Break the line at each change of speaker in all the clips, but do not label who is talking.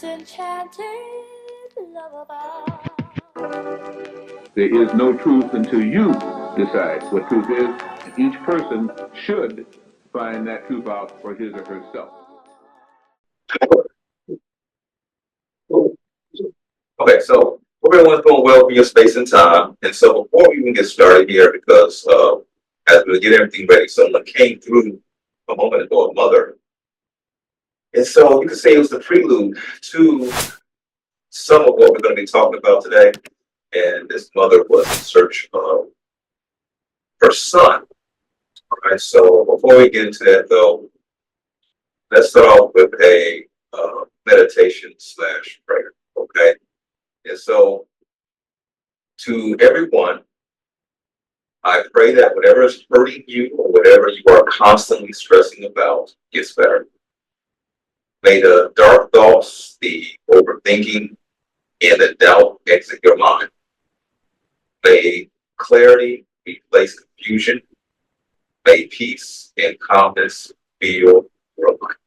enchanted lullaby.
There is no truth until you decide what truth is, and each person should find that truth out for his or herself.
Okay, so hope everyone's doing well for your space and time. And so before we even get started here, because as we get everything ready, someone came through a moment ago, a mother. And so you could say it was the prelude to some of what we're going to be talking about today. And this mother was in search of her son. All right, so before we get into that, though, let's start off with a meditation / prayer. Okay, and so to everyone, I pray that whatever is hurting you or whatever you are constantly stressing about gets better. May the dark thoughts, the overthinking, and the doubt exit your mind. May clarity replace confusion. May peace and calmness fill your life.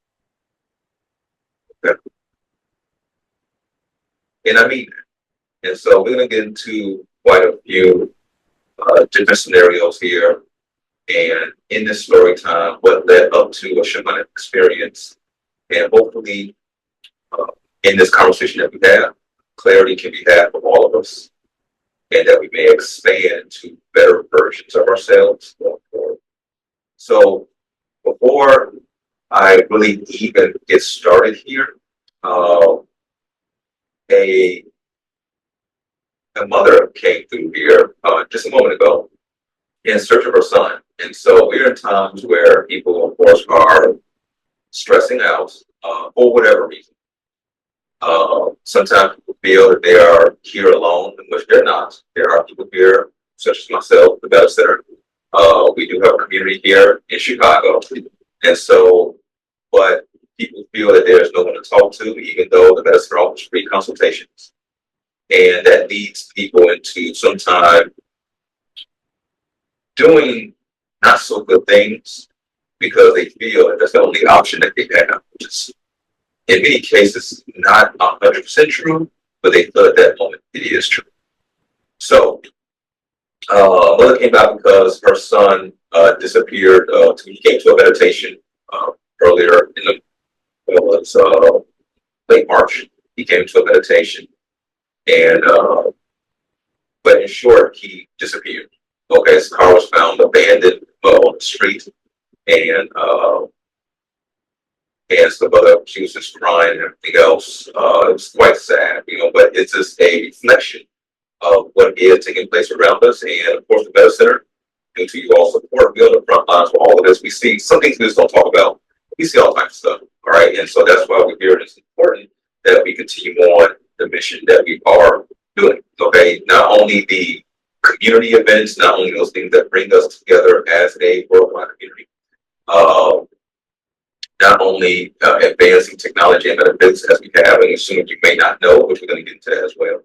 Okay. And I mean that. And so we're going to get into quite a few different scenarios here. And in this story time, what led up to a shamanic experience. And hopefully, in this conversation that we have, clarity can be had from all of us. And that we may expand to better versions of ourselves going forward. So before I really even get started here, a mother came through here just a moment ago in search of her son. And so we're in times where people, of course, are stressing out for whatever reason. Sometimes people feel that they are here alone, in which they're not. There are people here, such as myself, the Meta Center. We do have a community here in Chicago. And so, but people feel that there's no one to talk to, even though the Meta Center offers free consultations. And that leads people into sometimes doing not so good things because they feel that that's the only option that they have, which is in many cases not 100% true, but they feel at that moment it is true. So, mother came out because her son disappeared. He came to a meditation earlier in late March. He came to a meditation. And, but in short, he disappeared. Okay, his car was found abandoned on the street, and so she was just crying and everything else. It was quite sad, but it's just a reflection of what is taking place around us. And of course, the Meta Center, due to you all support, be on the front lines for all of this. We see some things we just don't talk about. We see all types of stuff, all right? And so that's why we're here, and it's important that we continue on the mission that we are doing, okay? Not only the community events, not only those things that bring us together as a worldwide community, not only advancing technology and metaphysics as we have, and assuming you may not know, which we're going to get into that as well,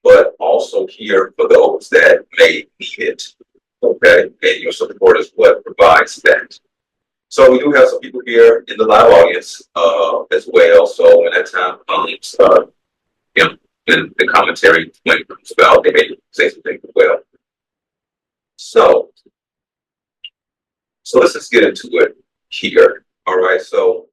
but also here for those that may need it, okay? And your support is what provides that. So we do have some people here in the live audience as well. So when that time comes, in the commentary when it comes about, they may say something as well. So let's just get into it here. All right. So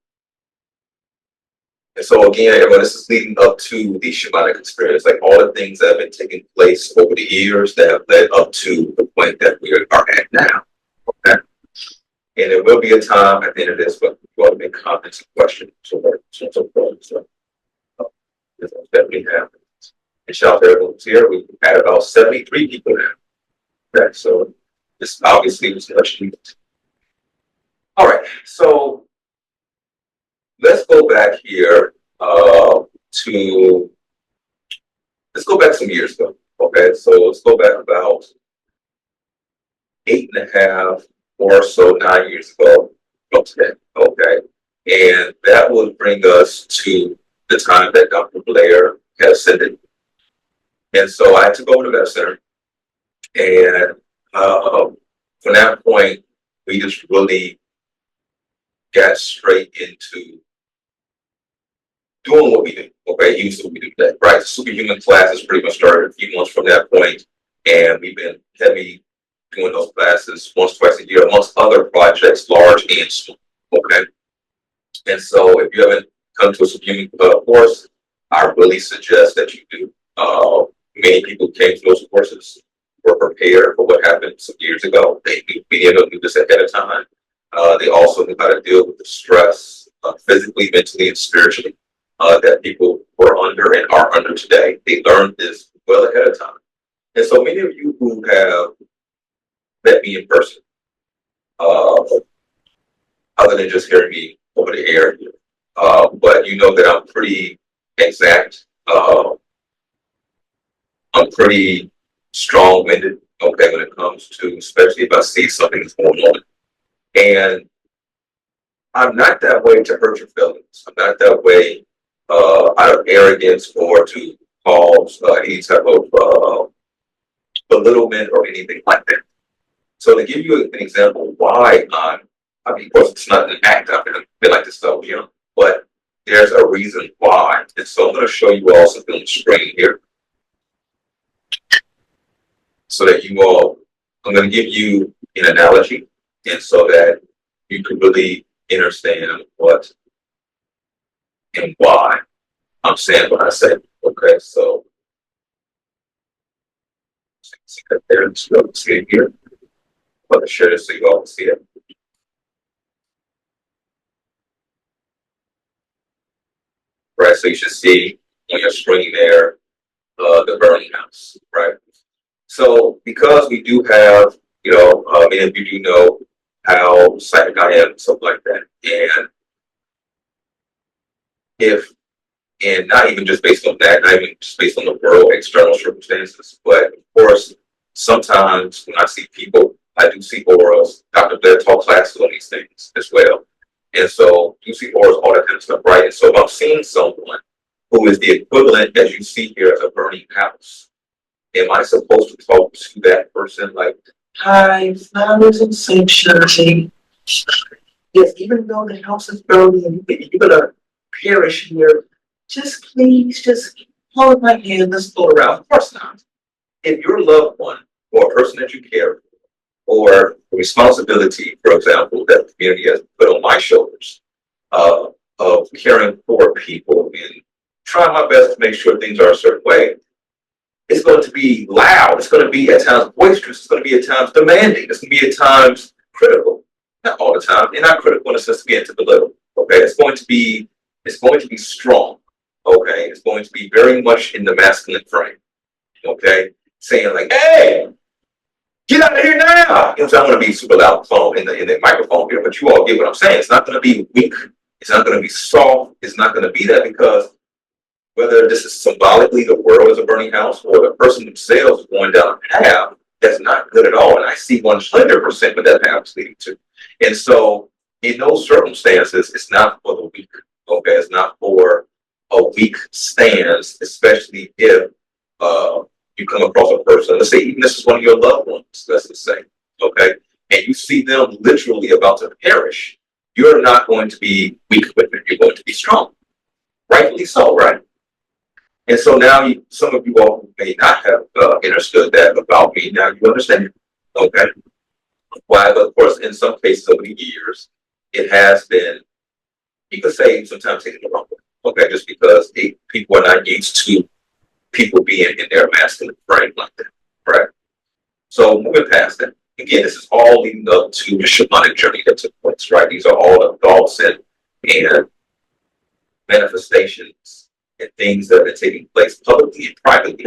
again, everyone, this is leading up to the shamanic experience, like all the things that have been taking place over the years that have led up to the point that we are at now. Okay. And there will be a time at the end of this where you want to make comments and questions. So this definitely happens. And shout out to everyone who's here. We've had about 73 people now. Okay, so this obviously was much needed. All right, so let's go back here let's go back some years ago. Okay, so let's go back about 8.5 or so 9 years ago from today. Okay, and that will bring us to the time that Dr. Blair had ascended. And so I took over the Meta Center, and from that point, we just really got straight into doing what we do. Okay, used to what we do today, right? Superhuman classes pretty much started a few months from that point, and we've been heavy doing those classes once, twice a year, amongst other projects, large and small. Okay, and so if you haven't come to a superhuman course, I really suggest that you do. Many people came to those courses, were prepared for what happened some years ago. Many of them knew this ahead of time. They also knew how to deal with the stress, physically, mentally, and spiritually, that people were under and are under today. They learned this well ahead of time. And so many of you who have met me in person, other than just hearing me over the air, but you know that I'm pretty exact. I'm pretty strong-winded, okay, when it comes to, especially if I see something that's going on. And I'm not that way to hurt your feelings. I'm not that way out of arrogance or to cause any type of belittlement or anything like that. So to give you an example why I mean, of course, it's not an act. I've been like this so young, but there's a reason why. And so I'm going to show you all something on the screen here so that you all, I'm going to give you an analogy, and so that you can really understand what and why I'm saying what I say. Okay, so see that there, let's go see it here. I'm going to share this so you all can see it. Right, so you should see on your screen there the burning house, right? So because we do have, many of you do know how psychic I am, something like that, and not even just based on that, not even just based on the world, external circumstances, but of course, sometimes when I see people, I do see auras. Dr. Blair taught classes on these things as well. And so you see auras, all that kind of stuff, right? And so if I'm seeing someone who is the equivalent, as you see here, as a burning house, am I supposed to talk to that person like, hi, flowers and sunshine? Yes, even though the house is burning, you're gonna perish here. Just please, just hold my hand, let's go around. Of course not. If your loved one or a person that you care for, or the responsibility, for example, that the community has put on my shoulders, of caring for people and trying my best to make sure things are a certain way, it's going to be loud. It's going to be at times boisterous. It's going to be at times demanding. It's going to be at times critical. Not all the time, and not critical in a sense again to belittle. Okay, it's going to be strong. Okay, it's going to be very much in the masculine frame. Okay, saying like, "Hey, get out of here now!" I'm going to be super loud on the phone in the microphone here, but you all get what I'm saying. It's not going to be weak. It's not going to be soft. It's not going to be that, because whether this is symbolically the world is a burning house or the person themselves is going down a path that's not good at all. And I see 100% what that path is leading to. And so in those circumstances, it's not for the weak. Okay, it's not for a weak stance, especially if you come across a person, let's say even this is one of your loved ones, let's just say, okay, and you see them literally about to perish, you're not going to be weak with it. You're going to be strong. Rightfully so, right? And so now some of you all may not have understood that about me. Now you understand, okay? While, of course, in some cases over the years, it has been, you could say, sometimes taken the wrong way, okay? Just because people are not used to people being in their masculine frame like that, right? So moving past that, again, this is all leading up to the shamanic journey that took place, right? These are all the thoughts and manifestations and things that have been taking place publicly and privately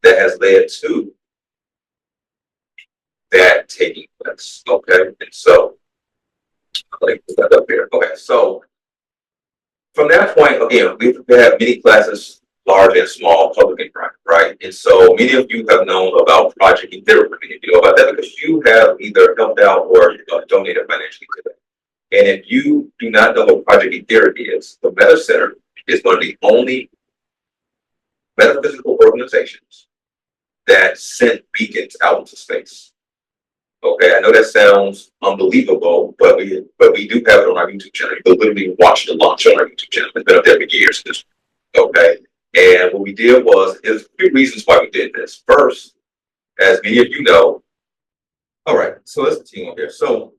that has led to that taking place. Okay, and so let me put that up here. Okay, so from that point, again, we have many classes, large and small, public and private, right? And so many of you have known about Project Ether. Many of you know about that because you have either helped out or donated financially to that. And if you do not know what Project Ether is, the Meta Center is one of the only metaphysical organizations that sent beacons out into space. Okay, I know that sounds unbelievable, but we do have it on our YouTube channel. You can literally watch the launch on our YouTube channel. It's been up there for years. Okay. And what we did was, there's three reasons why we did this. First, as many of you know, all right, so let's continue on here. So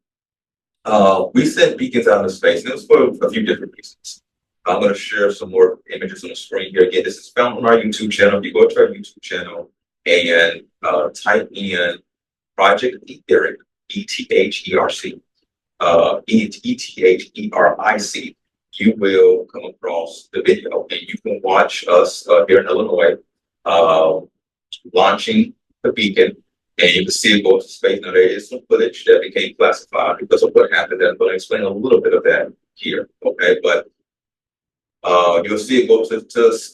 we sent beacons out into space, and it was for a few different reasons. I'm going to share some more images on the screen here. Again, this is found on our YouTube channel. If you go to our YouTube channel and type in Project Etheric, ETHERC, ETHERIC, you will come across the video, and you can watch us here in Illinois launching the beacon, and you can see it go to space. Now, there is some footage that became classified because of what happened. I'm going to explain a little bit of that here, okay? But you'll see it go to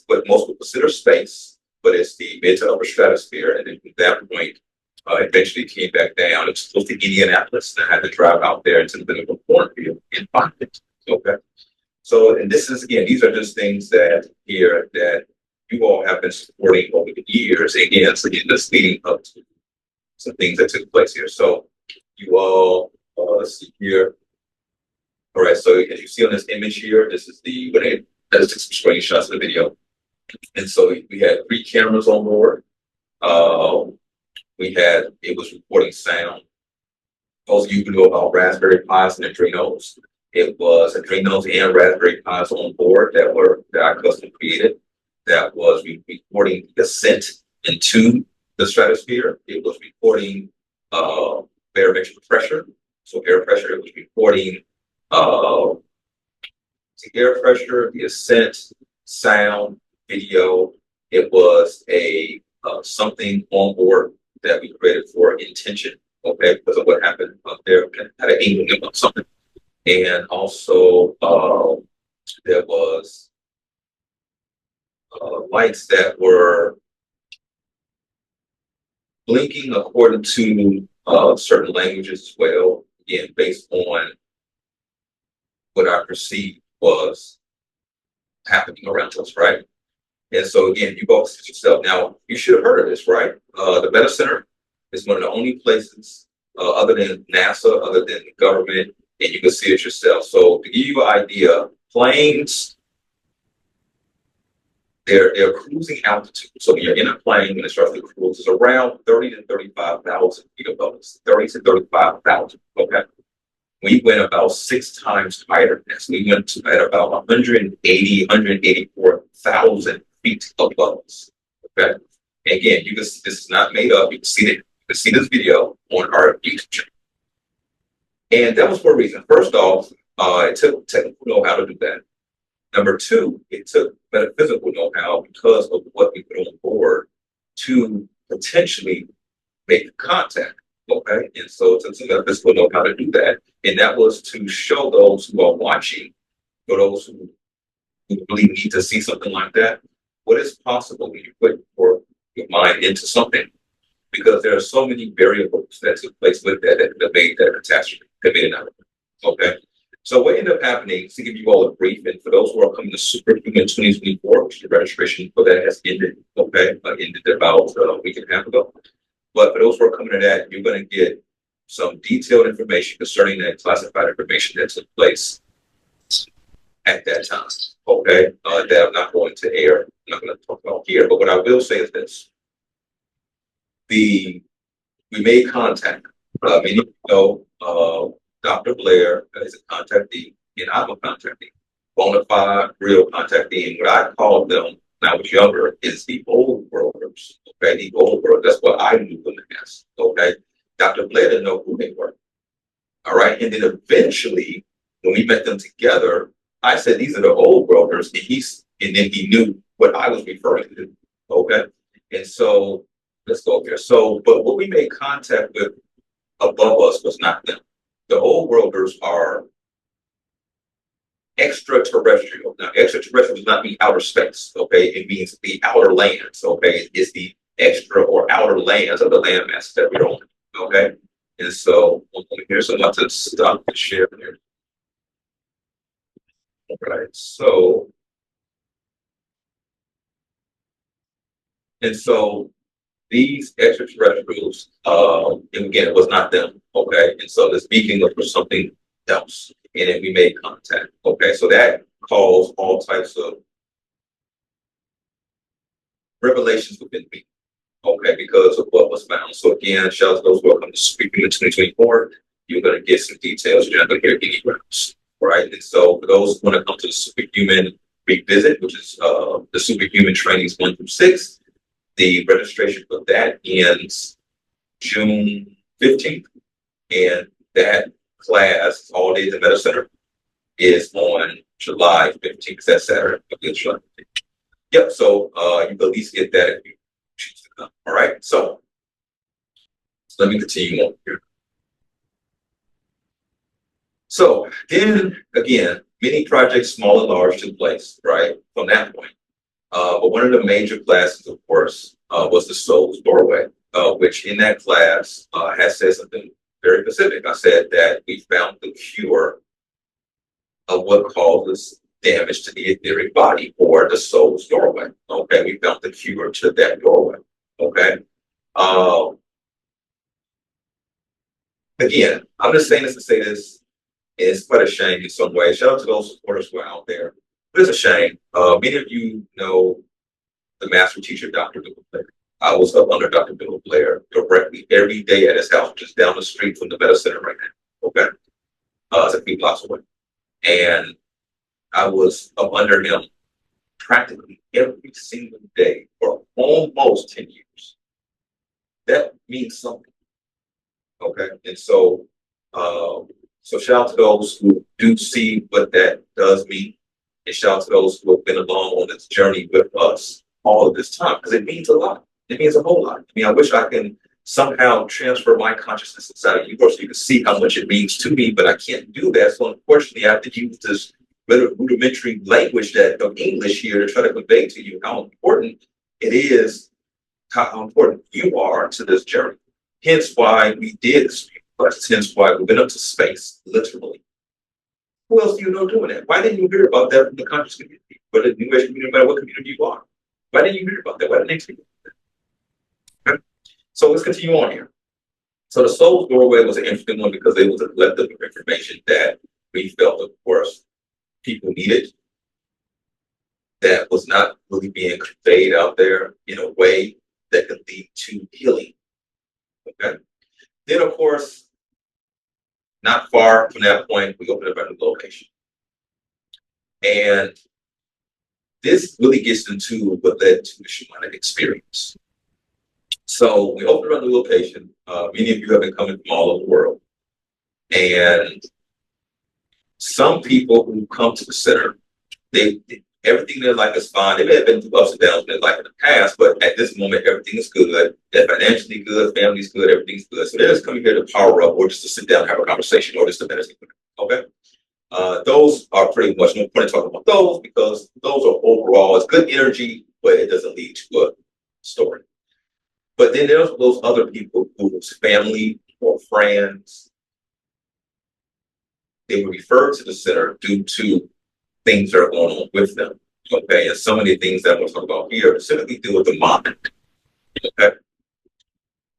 what most people consider space, but it's the mid to upper stratosphere, and then from that point, eventually came back down. It was supposed to Indianapolis, and I had to drive out there into the middle of a cornfield and find it. Okay. So, and this is, again, these are just things that here that you all have been supporting over the years. Again, so again, just leading up to some things that took place here. So you all, let's see here. All right, so as you see on this image here, this is the, when I took some screenshots of the video. And so we had 3 cameras on board. It was recording sound. Those of you who know about Raspberry Pis and Adrenos, it was Adrenos and Raspberry Pis on board that I custom created. That was recording descent into the stratosphere. It was recording barometric pressure, so air pressure. It was recording the air pressure, the ascent, sound, video. It was a something on board that we created for intention, okay, because of what happened up there, had an inkling of something. And also there was lights that were blinking according to certain languages as well, again, based on what I perceived was happening around us, right? And so again, you go to yourself. Now, you should have heard of this, right? The Meta Center is one of the only places other than NASA, other than the government, and you can see it yourself. So to give you an idea, planes, they're cruising altitude. So when you're in a plane, when it starts to cruise, it's around 30 to 35,000 feet above us. 30 to 35,000, okay? We went about 6 times higher than this. We went to at about 184,000 feet above us. Okay. And again, you can see this is not made up. You can see this video on our YouTube channel. And that was for a reason. First off, it took technical know-how to do that. Number 2, it took metaphysical know-how because of what we put on board to potentially make contact. Okay, and so it took some metaphysical know-how to do that. And that was to show those who are watching, or those who really need to see something like that, what is possible when you put your mind into something. Because there are so many variables that took place with that made that catastrophe, that made it happen. Okay. So what ended up happening, to give you all a brief, and for those who are coming to Superhuman 2024, which the registration for that has ended, okay, ended about a week and a half ago. But for those who are coming to that, you're going to get some detailed information concerning that classified information that took place at that time. Okay, that I'm not going to air. I'm not going to talk about here. But what I will say is this: we made contact. Many of you know, Dr. Blair is a contactee, and I'm a contactee, bona fide, real contactee. And what I called them when I was younger is the old worlders. Okay, the old world. That's what I knew them as. Okay, Dr. Blair didn't know who they were. All right, and then eventually, when we met them together, I said, "These are the old worlders," and then he knew what I was referring to. Okay, and so let's go there. So, but what we made contact with above us was not them. The old worlders are extraterrestrial. Now, extraterrestrial does not mean outer space. Okay, it means the outer lands. Okay, it's the extra or outer lands of the landmass that we're on. Okay, and so here's enough to stop the share here. All right, so and so these extraterrestrials, and again, it was not them. Okay, and so the speaking was for something else, and then we made contact. Okay, so that caused all types of revelations within me. Okay, because of what was found. So again, shout out to those who are coming to speak in 2024. You're going to get some details. You're not going to hear any rounds, right? And so for those who want to come to the Superhuman Revisit, which is the Superhuman Trainings 1 through 6, the registration for that ends June 15th. And that class, all day at the Meta Center, is on July 15th. That's Saturday. Yep, so you can at least get that if you choose to come. All right, so let me continue on here. So then again, many projects, small and large, took place, right, from that point. But one of the major classes, of course, was the Soul's Doorway, which in that class has said something very specific. I said that we found the cure of what causes damage to the etheric body, or the soul's doorway. Okay, we found the cure to that doorway. Okay. Again, I'm just saying this to say this. It's quite a shame in some ways. Shout out to those supporters who are out there. But it's a shame. Many of you know the master teacher, Dr. Bill Blair. I was up under Dr. Bill Blair directly every day at his house, just down the street from the Meta Center right now. Okay. It's a few blocks away. And I was up under him practically every single day for almost 10 years. That means something. Okay. And so, so shout out to those who do see what that does mean. And shout out to those who have been along on this journey with us all of this time, because it means a lot. It means a whole lot. I mean, I wish I can somehow transfer my consciousness inside of you so you can see how much it means to me, but I can't do that. So unfortunately, I have to use this rudimentary language of English here to try to convey to you how important it is, how important you are to this journey. Hence why we did speak questions, hence why we went up to space, literally. Who else do you know doing that? Why didn't you hear about that from the conscious community, or the New Age community, no matter what community you are? Why didn't you hear about that? Why didn't they speak about that? Okay. So let's continue on here. So the Soul's Doorway was an interesting one because it was a collective of information that we felt, of course, people needed, that was not really being conveyed out there in a way that could lead to healing. Okay. Then, of course, not far from that point, we opened up a new location. And this really gets into what led to the shamanic experience. So we opened up a new location. Many of you have been coming from all over the world. And some people who come to the center, everything in their life is fine. They may have been through ups and downs in their life in the past, but at this moment, everything is good. They're financially good, family's good, everything's good. So they're just coming here to power up, or just to sit down and have a conversation, or just to meditate. Okay? Those are pretty much no point in talking about those, because those are overall, it's good energy, but it doesn't lead to a story. But then there's those other people whose family or friends, they were referred to the center due to things that are going on with them. Okay, and some of the things that I'm going to talk about here specifically deal with the mind. Okay.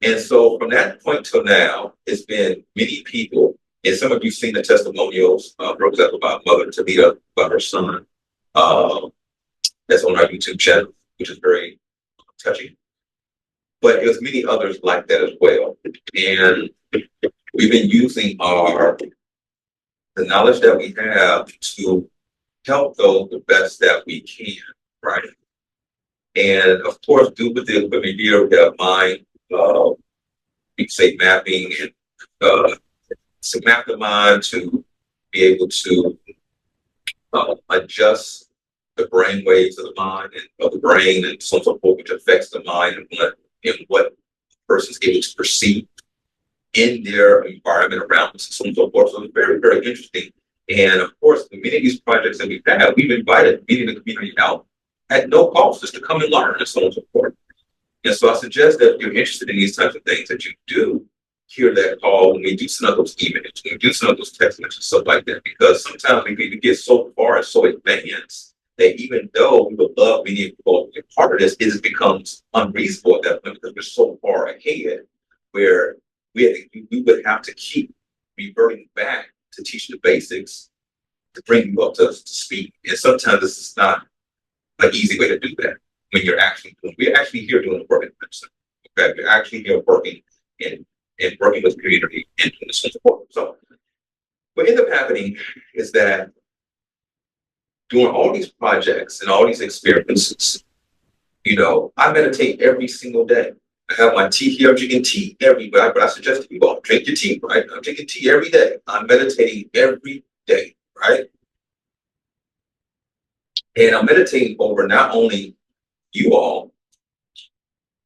And so from that point till now, it's been many people, and some of you seen the testimonials, for example, about Mother Tabita, about her son. That's on our YouTube channel, which is very touching. But there's many others like that as well. And we've been using the knowledge that we have to help those the best that we can, right? And of course, due with the equipment here, we have mind, we can say mapping, and to map the mind to be able to adjust the brain waves of the mind and of the brain, and so on and so forth, which affects the mind and what a person's able to perceive in their environment around us, and so on and so forth. So it's very, very interesting. And of course, many of these projects that we've had, we've invited many of the community out at no cost, just to come and learn, and so on and so forth. And so I suggest that if you're interested in these types of things, that you do hear that call when we do send out those emails, when we do send out those text messages, stuff like that, because sometimes we get so far and so advanced that even though we would love many people to be part of this, it becomes unreasonable at that point because we're so far ahead, where we would have to keep reverting back to teach the basics to bring you up to speed. And sometimes this is not an easy way to do that. when you're actually doing, we're actually here doing the work in medicine. Okay, we're actually here working in working with the community and doing this support. So what ends up happening is that doing all these projects and all these experiences, I meditate every single day. I have my tea here. I'm drinking tea every day, but I suggest to people, drink your tea, right? I'm drinking tea every day. I'm meditating every day, right? And I'm meditating over not only you all,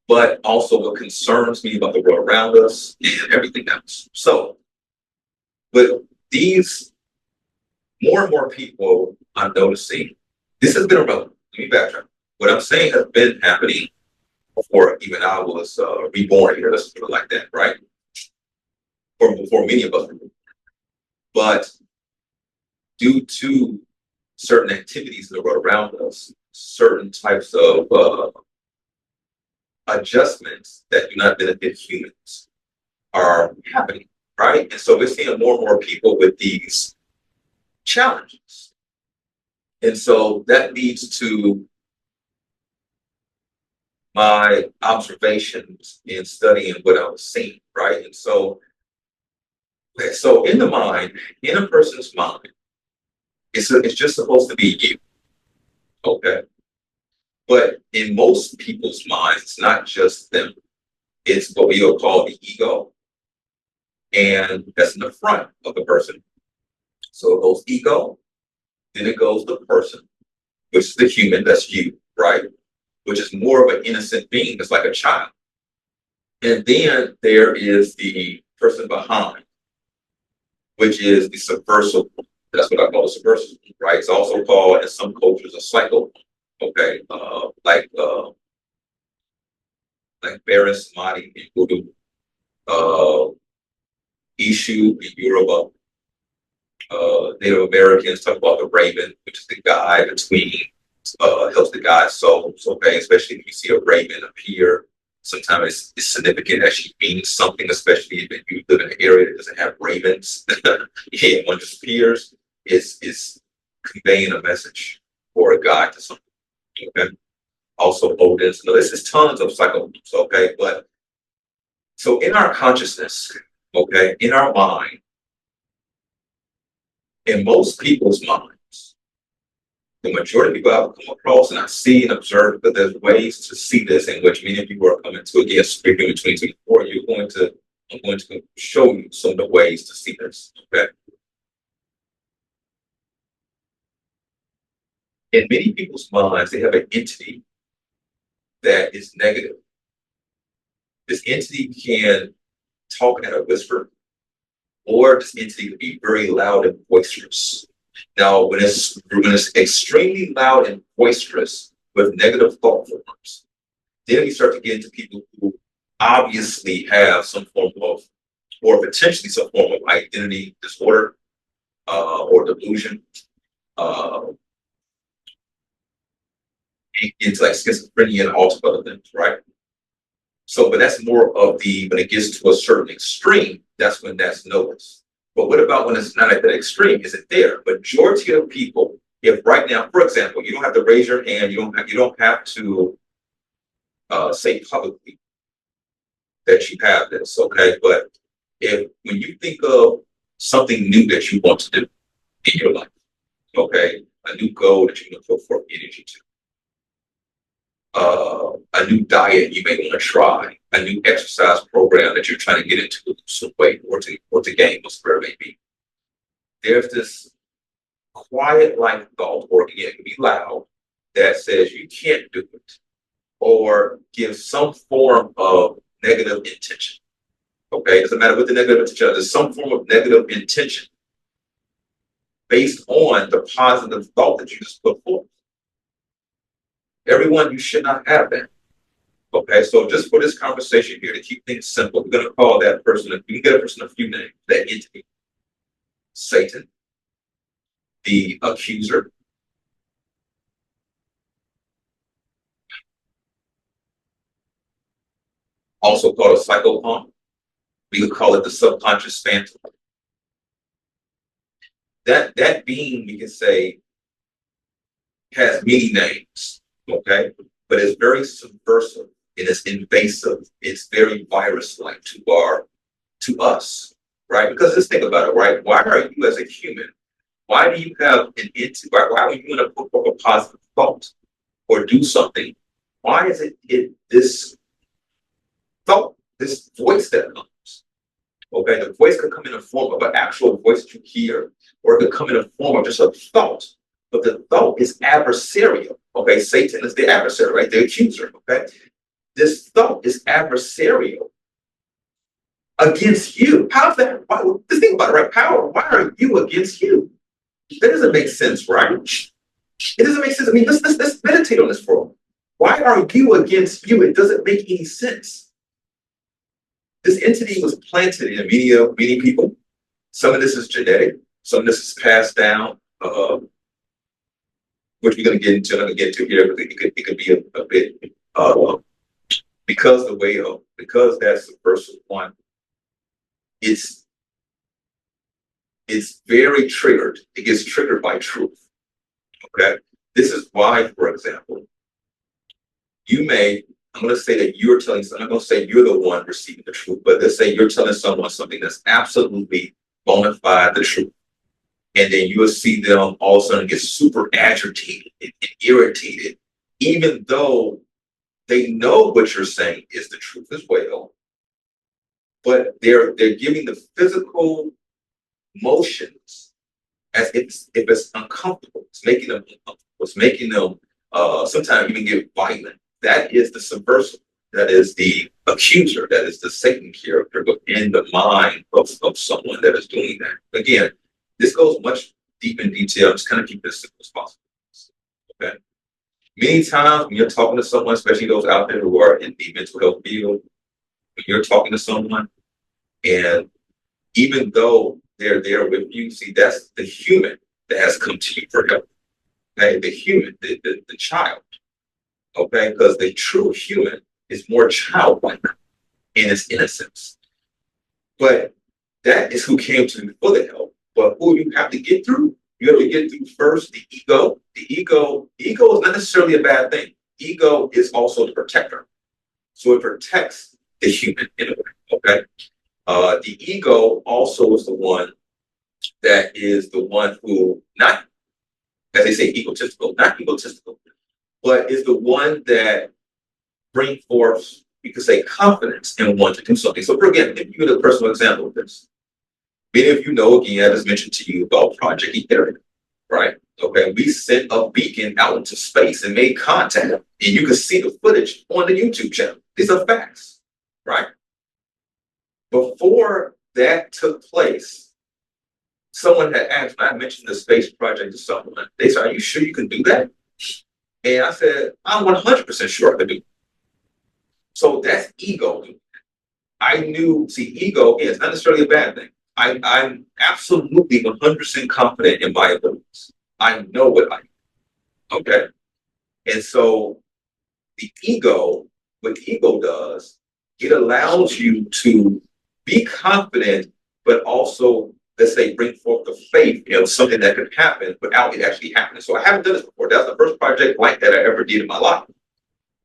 but also what concerns me about the world around us and everything else. So, with these more and more people, I'm noticing this has been around. Let me backtrack. What I'm saying has been happening before even I was reborn here. Let's put it like that, right? Or before many of us. But due to certain activities in the world around us, certain types of adjustments that do not benefit humans are happening, right? And so we're seeing more and more people with these challenges. And so that leads to my observations in studying what I was seeing, right? And so in the mind, in a person's mind, it's just supposed to be you, okay? But in most people's minds, it's not just them. It's what we will call the ego, and that's in the front of the person. So it goes ego, then it goes the person, which is the human, that's you, right? Which is more of an innocent being, it's like a child. And then there is the person behind, which is the subversive. That's what I call the subversive, right? It's also called, in some cultures, a cycle. Okay, like Beres Madi in Voodoo, Ishu in Yoruba. Native Americans talk about the raven, which is the guide between, helps the guide souls. Okay, especially if you see a raven appear, sometimes it's significant that she means something, especially if you live in an area that doesn't have ravens. Yeah, one just appears, is conveying a message or a guide to something. Okay. Also Odin. So this is tons of cycles, okay? But so in our consciousness, okay, in our mind, in most people's minds, the majority of people I've come across and I see and observe that there's ways to see this in which many people are coming to, again, speaking in 2024, I'm going to show you some of the ways to see this, okay? In many people's minds, they have an entity that is negative. This entity can talk at a whisper, or this entity can be very loud and boisterous. Now, when it's extremely loud and boisterous with negative thought forms, then we start to get into people who obviously have some form of, or potentially some form of identity disorder or delusion. Into like schizophrenia and all sorts of other things, right? So, but that's more of when it gets to a certain extreme, that's when that's noticed. But what about when it's not at that extreme? Is it there? Majority of people, if right now, for example, you don't have to raise your hand, you don't have to say publicly that you have this, okay? But when you think of something new that you want to do in your life, okay, a new goal that you want to put forth energy to, a new diet you may want to try, a new exercise program that you're trying to get into to lose some weight or to gain, whatever it may be. There's this quiet like thought, or again, it can be loud, that says you can't do it, or gives some form of negative intention. Okay, it doesn't matter what the negative intention is, there's some form of negative intention based on the positive thought that you just put forth. Everyone, you should not have that. Okay, so just for this conversation here, to keep things simple, we're going to call that person, we can get a person a few names, that entity. Satan, the accuser, also called a psychopomp. We could call it the subconscious phantom. That being, we can say, has many names. Okay, but it's very subversive. It is invasive. It's very virus-like to us, right? Because let's think about it, right? Why are you as a human? Why do you have an entity? Why would you want to put up a positive thought or do something? Why is it this thought, this voice that comes? Okay, the voice could come in the form of an actual voice that you hear, or it could come in the form of just a thought. But the thought is adversarial. Okay, Satan is the adversary, right? The accuser. Okay, this thought is adversarial against you. How's that? Just think about it, right? Why are you against you? That doesn't make sense, right? It doesn't make sense. I mean, let's meditate on this for a moment. Why are you against you? It doesn't make any sense. This entity was planted in many people. Some of this is genetic. Some of this is passed down, which we're going to get into. I'm going to get into here, but it could be a bit because that's the first one. It's very triggered. It gets triggered by truth. Okay. This is why, for example, I'm going to say that you're telling someone, I'm going to say you're the one receiving the truth, but let's say you're telling someone something that's absolutely bona fide the truth. And then you'll see them all of a sudden get super agitated and irritated, even though they know what you're saying is the truth as well. But they're giving the physical motions as if it's uncomfortable. It's making them uncomfortable. It's making them sometimes even get violent. That is the subversive. That is the accuser. That is the Satan character in the mind of someone that is doing that. Again, this goes much deep in detail. I'm just kind of keep it as simple as possible. Okay. Many times when you're talking to someone, especially those out there who are in the mental health field, when you're talking to someone, and even though they're there with you, see, that's the human that has come to you for help. Okay, the human, the child. Okay, because the true human is more childlike in its innocence. But that is who came to you for the help. But who you have to get through, you have to get through first the ego. The ego is not necessarily a bad thing. Ego is also the protector. So it protects the human in a way. Okay. The ego also is the one that is the one who, not, as they say, egotistical, not egotistical, but is the one that bring forth, you could say, confidence in one to do something. So, for again, if you get a personal example of this, many of you know, again, as mentioned to you about Project Etheric, right? Okay, we sent a beacon out into space and made contact, and you can see the footage on the YouTube channel. These are facts, right? Before that took place, someone had asked, I mentioned the space project to someone. They said, "Are you sure you can do that?" And I said, "I'm 100% sure I can do it." So that's ego. I knew, see, ego is not necessarily a bad thing. I'm absolutely 100% confident in my abilities. I know what I do. Okay. And so what the ego does, it allows you to be confident, but also, let's say, bring forth the faith in something that could happen without it actually happening. So I haven't done this before. That's the first project like that I ever did in my life.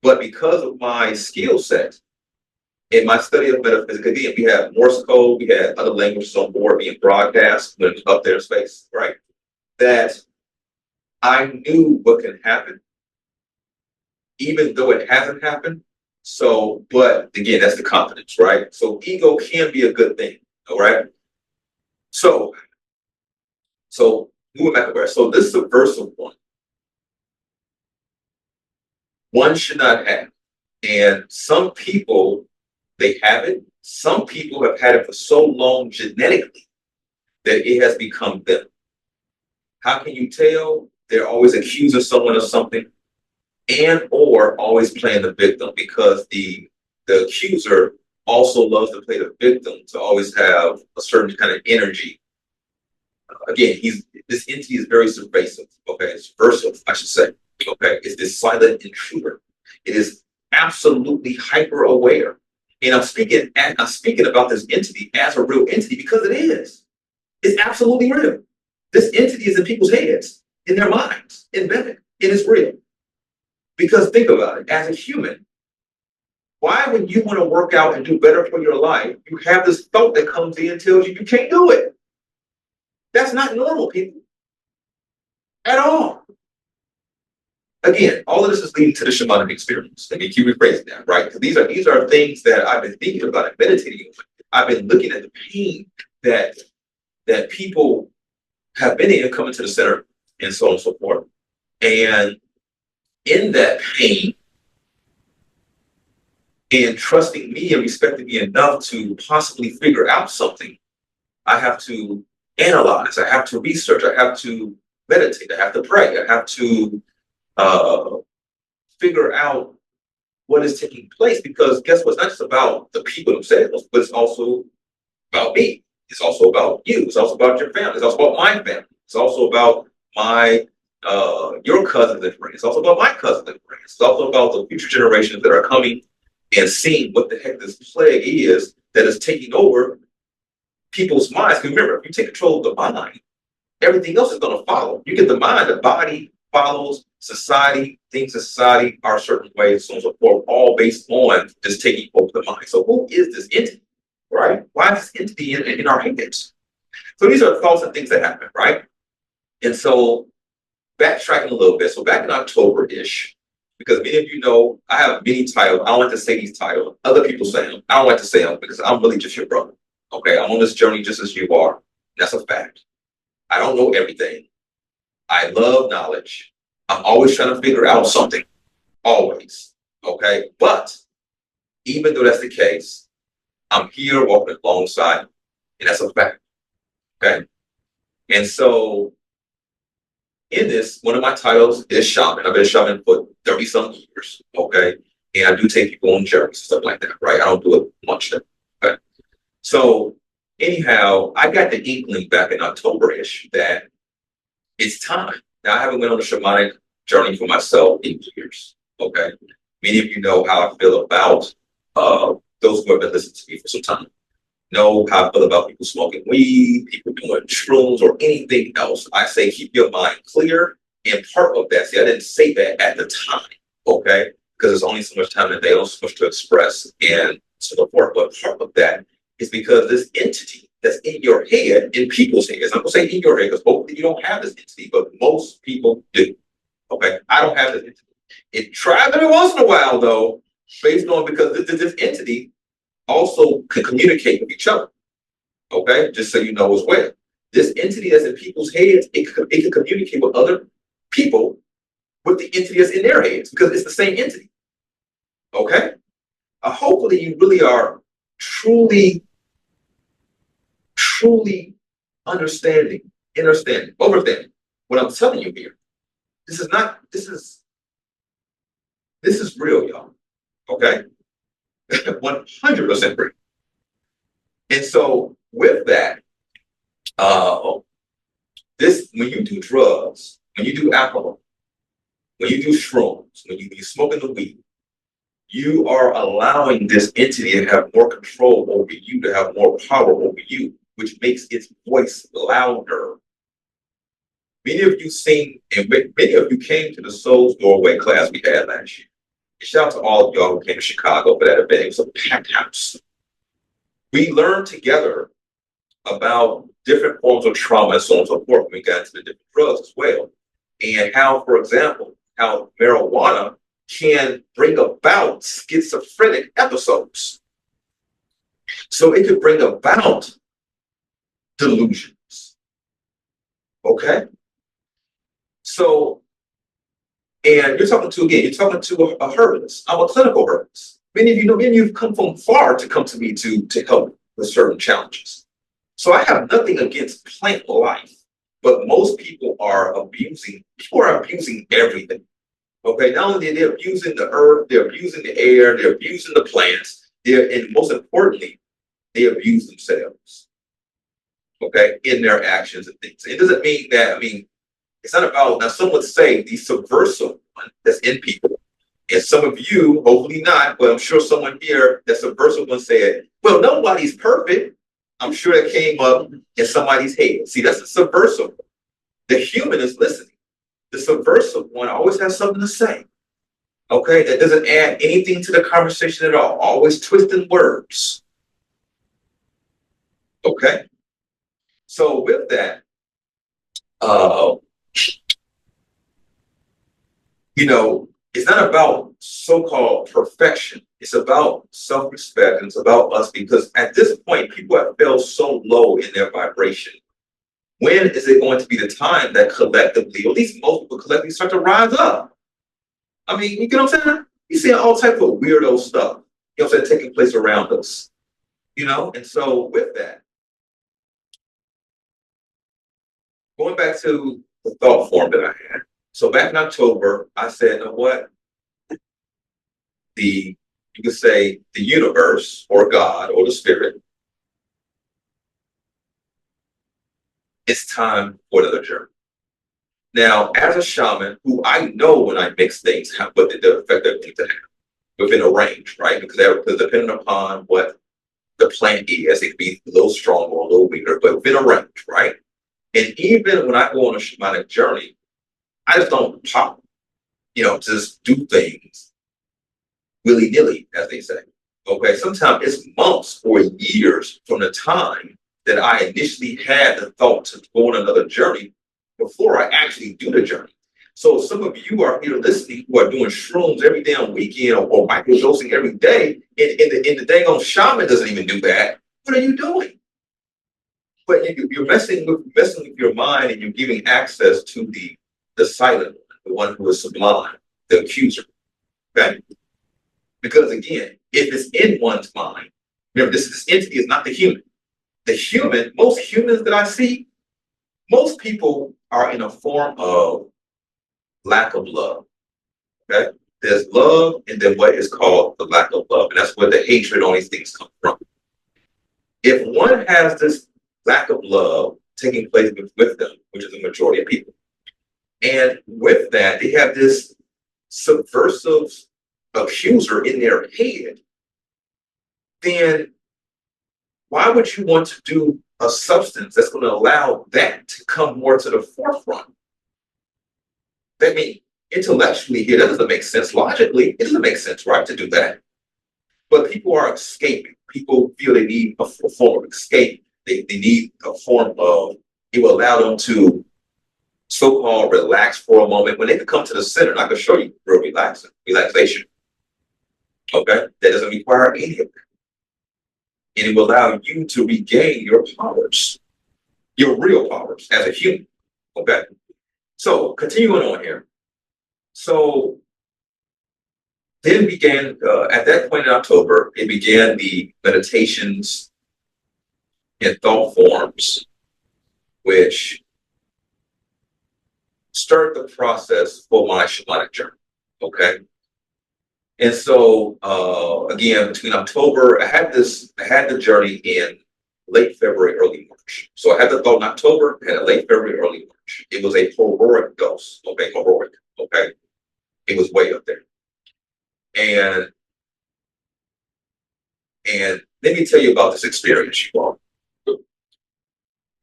But because of my skill set in my study of metaphysics, again, we had Morse code, we had other languages on board being broadcast when it was up there in space, right? That I knew what can happen, even though it hasn't happened. So, but again, that's the confidence, right? So ego can be a good thing, all right? So moving back over. So this subversive one. One should not have. And some people, they have it. Some people have had it for so long genetically that it has become them. How can you tell? They're always accusing someone of something and or always playing the victim, because the accuser also loves to play the victim, to always have a certain kind of energy. Again, this entity is very subversive. Okay, it's subversive, I should say. Okay, it's this silent intruder. It is absolutely hyper aware, and I'm speaking about this entity as a real entity because it is. It's absolutely real. This entity is in people's heads, in their minds, embedded. It is real. Because think about it, as a human, why would you want to work out and do better for your life? You have this thought that comes in and tells you you can't do it. That's not normal, people, at all. Again, all of this is leading to the shamanic experience. Let me keep rephrasing that, right? Because these are things that I've been thinking about and meditating on. I've been looking at the pain that people have been in coming to the center and so on and so forth. And in that pain, and trusting me and respecting me enough to possibly figure out something, I have to analyze, I have to research, I have to meditate, I have to pray, I have to figure out what is taking place. Because guess what? It's not just about the people themselves, but it's also about me. It's also about you. It's also about your family. It's also about my family. It's also about your cousins and friends. It's also about my cousins and friends. It's also about the future generations that are coming and seeing what the heck this plague is that is taking over people's minds. Because remember, if you take control of the mind, everything else is going to follow. You get the mind, the body follows, society, things in society are certain ways, so on and so forth, all based on just taking over the mind. So who is this entity, right? Why is this entity in our heads? So these are thoughts and things that happen, right? And so backtracking a little bit. So back in October-ish, because many of you know, I have many titles. I don't like to say these titles. Other people say them. I don't like to say them because I'm really just your brother. Okay, I'm on this journey just as you are. That's a fact. I don't know everything. I love knowledge. I'm always trying to figure out something. Always. Okay, but even though that's the case, I'm here walking alongside, and that's a fact. Okay, and so in this, one of my titles is shaman. I've been a shaman for 30-some years, okay? And I do take people on journeys, stuff like that, right? I don't do it much then, okay? So anyhow, I got the inkling back in October-ish that it's time. Now, I haven't went on a shamanic journey for myself in years, okay? Many of you know how I feel about those who have been listening to me for some time. Know how I feel about people smoking weed, people doing shrooms, or anything else. I say keep your mind clear. And part of that, see, I didn't say that at the time, okay? Because there's only so much time that they don't so much to express and so forth. But part of that is because this entity that's in your head, in people's heads, I'm gonna say in your head, because hopefully you don't have this entity, but most people do. Okay, I don't have this entity. It tries every once in a while, though, based on because this entity also can communicate with each other. Okay, just so you know as well. This entity that's in people's heads, it can communicate with other people with the entity that's in their heads because it's the same entity. Okay, hopefully you really are truly understanding overstanding what I'm telling you here. This is real, y'all. Okay. 100% free. And so with that, when you do drugs, when you do alcohol, when you do shrooms, when you smoking the weed, you are allowing this entity to have more control over you, to have more power over you, which makes its voice louder. Many of you sing, and many of you came to the Soul's Doorway class we had last year. Shout out to all of y'all who came to Chicago for that event. It was a packed house. We learned together about different forms of trauma and so on and so forth when we got into the different drugs as well. And how, for example, how marijuana can bring about schizophrenic episodes. So it could bring about delusions. Okay? So, and you're talking to a herbalist. I'm a clinical herbalist. Many of you have come from far to come to me to help with certain challenges. So I have nothing against plant life, but most people are abusing everything. Okay, not only they're abusing the earth, they're abusing the air, they're abusing the plants, and most importantly, they abuse themselves. Okay, in their actions and things. It doesn't mean that, it's not about, now some would say the subversive one that's in people. And some of you, hopefully not, but I'm sure someone here, that subversive one said, well, nobody's perfect. I'm sure it came up in somebody's head. See, that's the subversive one. The human is listening. The subversive one always has something to say. Okay, that doesn't add anything to the conversation at all. Always twisting words. Okay, so with that, uh, it's not about so-called perfection. It's about self-respect, and it's about us, because at this point, people have fell so low in their vibration. When is it going to be the time that collectively, or at least most people collectively, start to rise up? I mean, you get what I'm saying? You see all types of weirdo stuff, taking place around us. And so with that, going back to the thought form that I had. So back in October, I said, you know what? You could say the universe or God or the spirit, it's time for another journey. Now, as a shaman, who I know when I mix things, what the effect that things have within a range, right? Because depending upon what the plant is, it can be a little stronger or a little weaker, but within a range, right? And even when I go on a shamanic journey, I just don't pop, just do things willy-nilly, as they say. Okay, sometimes it's months or years from the time that I initially had the thought to go on another journey before I actually do the journey. So some of you are here listening who are doing shrooms every damn weekend or microdosing every day, and the dang on shaman doesn't even do that. What are you doing? But you're messing with your mind, and you're giving access to the silent one, the one who is sublime, the accuser. Okay? Because again, if it's in one's mind, remember, this entity is not the human. The human, most humans that I see, most people are in a form of lack of love. Okay? There's love, and then what is called the lack of love. And that's where the hatred on these things come from. If one has this lack of love taking place with them, which is the majority of people, and with that, they have this subversive accuser in their head, then why would you want to do a substance that's going to allow that to come more to the forefront? I mean, intellectually here, that doesn't make sense. Logically, it doesn't make sense, right, to do that. But people are escaping. People feel they need a form of escape. They need a form of, it will allow them to so-called relax for a moment. When they can come to the center, and I can show you real relaxation. Okay? That doesn't require any of that. And it will allow you to regain your powers, your real powers as a human. Okay? So, continuing on here. So, then began, at that point in October, it began the meditations and thought forms, which started the process for my shamanic journey. Okay? And so, again, between October, I had the journey in late February, early March. So I had the thought in October, had it late February, early March. It was a heroic dose, okay, heroic, okay? It was way up there. And let me tell you about this experience, you all.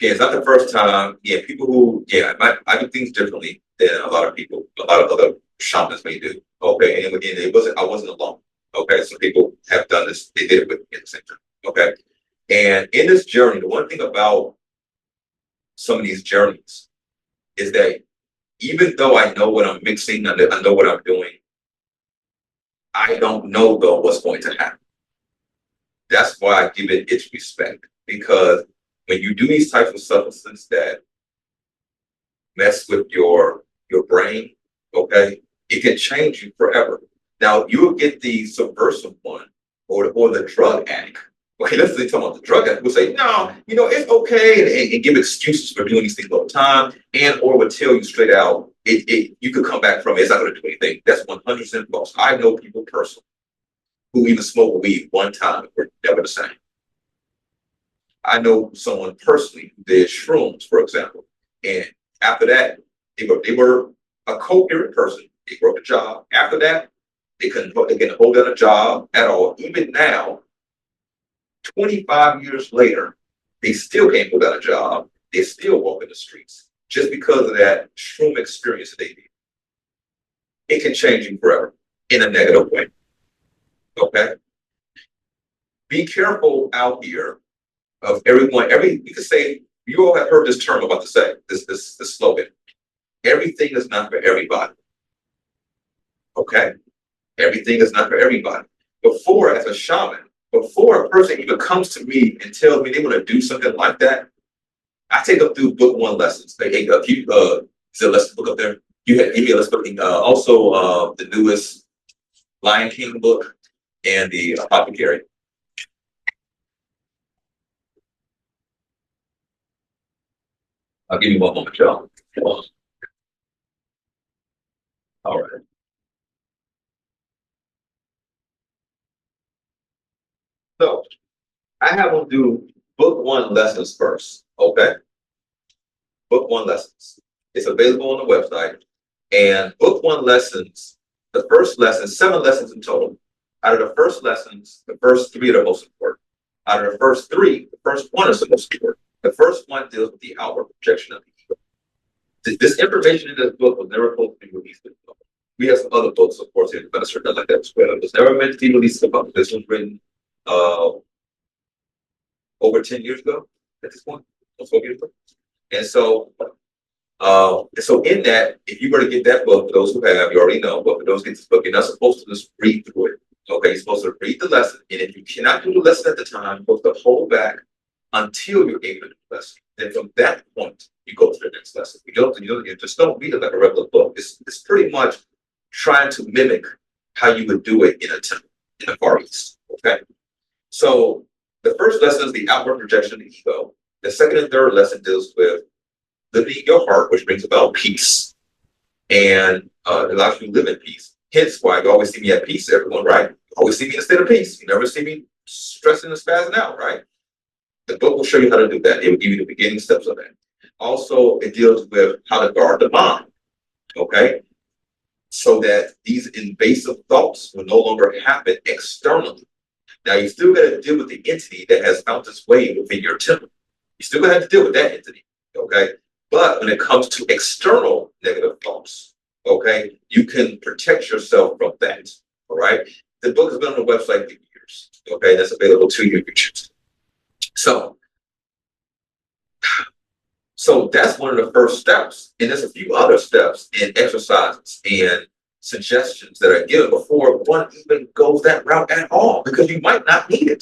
Yeah, it's not the first time. Yeah, people who, I do things differently than a lot of people, a lot of other shamans may do. Okay, and I wasn't alone. Okay, some people have done this, they did it with me at the same time. Okay. And in this journey, the one thing about some of these journeys is that even though I know what I'm mixing, I know what I'm doing, I don't know though what's going to happen. That's why I give it its respect, because when you do these types of substances that mess with your brain, okay, it can change you forever. Now you'll get the subversive one or the drug addict. Okay, let's say talking about the drug addict will say, no, it's okay, and give excuses for doing these things all the time, and or would tell you straight out, you could come back from it, it's not going to do anything. That's 100% false. I know people personally who even smoked weed one time and were never the same. I know someone personally who did shrooms, for example, and after that, they were a coherent person. They broke a job. After that, they couldn't hold down a job at all. Even now, 25 years later, they still can't hold down a job. They still walk in the streets just because of that shroom experience that they did. It can change you forever. in a negative way. Okay? Be careful out here of everyone. You could say, you all have heard this term I'm about to say, this slogan. Everything is not for everybody. Okay? Everything is not for everybody. Before, as a shaman, before a person even comes to me and tells me they want to do something like that, I take them through book one lessons. Is there a lesson book up there? You had give me a lesson book. Also, the newest Lion King book and the Apothecary. I'll give you one moment, y'all. All right. So I have them do book one lessons first. Okay. Book one lessons. It's available on the website. And book one lessons, the first lesson, 7 lessons in total. Out of the first lessons, the first 3 are the most important. Out of the first 3, the first 1 is the most important. The first one deals with the outward projection of the ego. This information in this book was never supposed to be released in the book. We have some other books, of course, in the certain like that as well. It was never meant to be released in the book. This was written over 10 years ago at this point. And so in that, if you were to get that book, for those who have, you already know, but for those who get this book, you're not supposed to just read through it. Okay, you're supposed to read the lesson, and if you cannot do the lesson at the time, you're supposed to hold back until you're able to do the lesson. And from that point, you go to the next lesson. You just don't read it like a regular book. It's pretty much trying to mimic how you would do it in a temple in the Far East. Okay, so the first lesson is the outward projection of the ego. The second and third lesson deals with living your heart, which brings about peace and allows you to live in peace. Hence why you always see me at peace, everyone, right? You always see me in a state of peace. You never see me stressing and spazzing out, right? The book will show you how to do that. It will give you the beginning steps of that. Also, it deals with how to guard the mind, okay? So that these invasive thoughts will no longer happen externally. Now, you still got to deal with the entity that has found its way within your temple. You still gonna have to deal with that entity, okay? But when it comes to external negative thoughts, okay, you can protect yourself from that, all right? The book has been on the website for years, okay? That's available to you if you choose. So that's one of the first steps. And there's a few other steps and exercises and suggestions that are given before one even goes that route at all, because you might not need a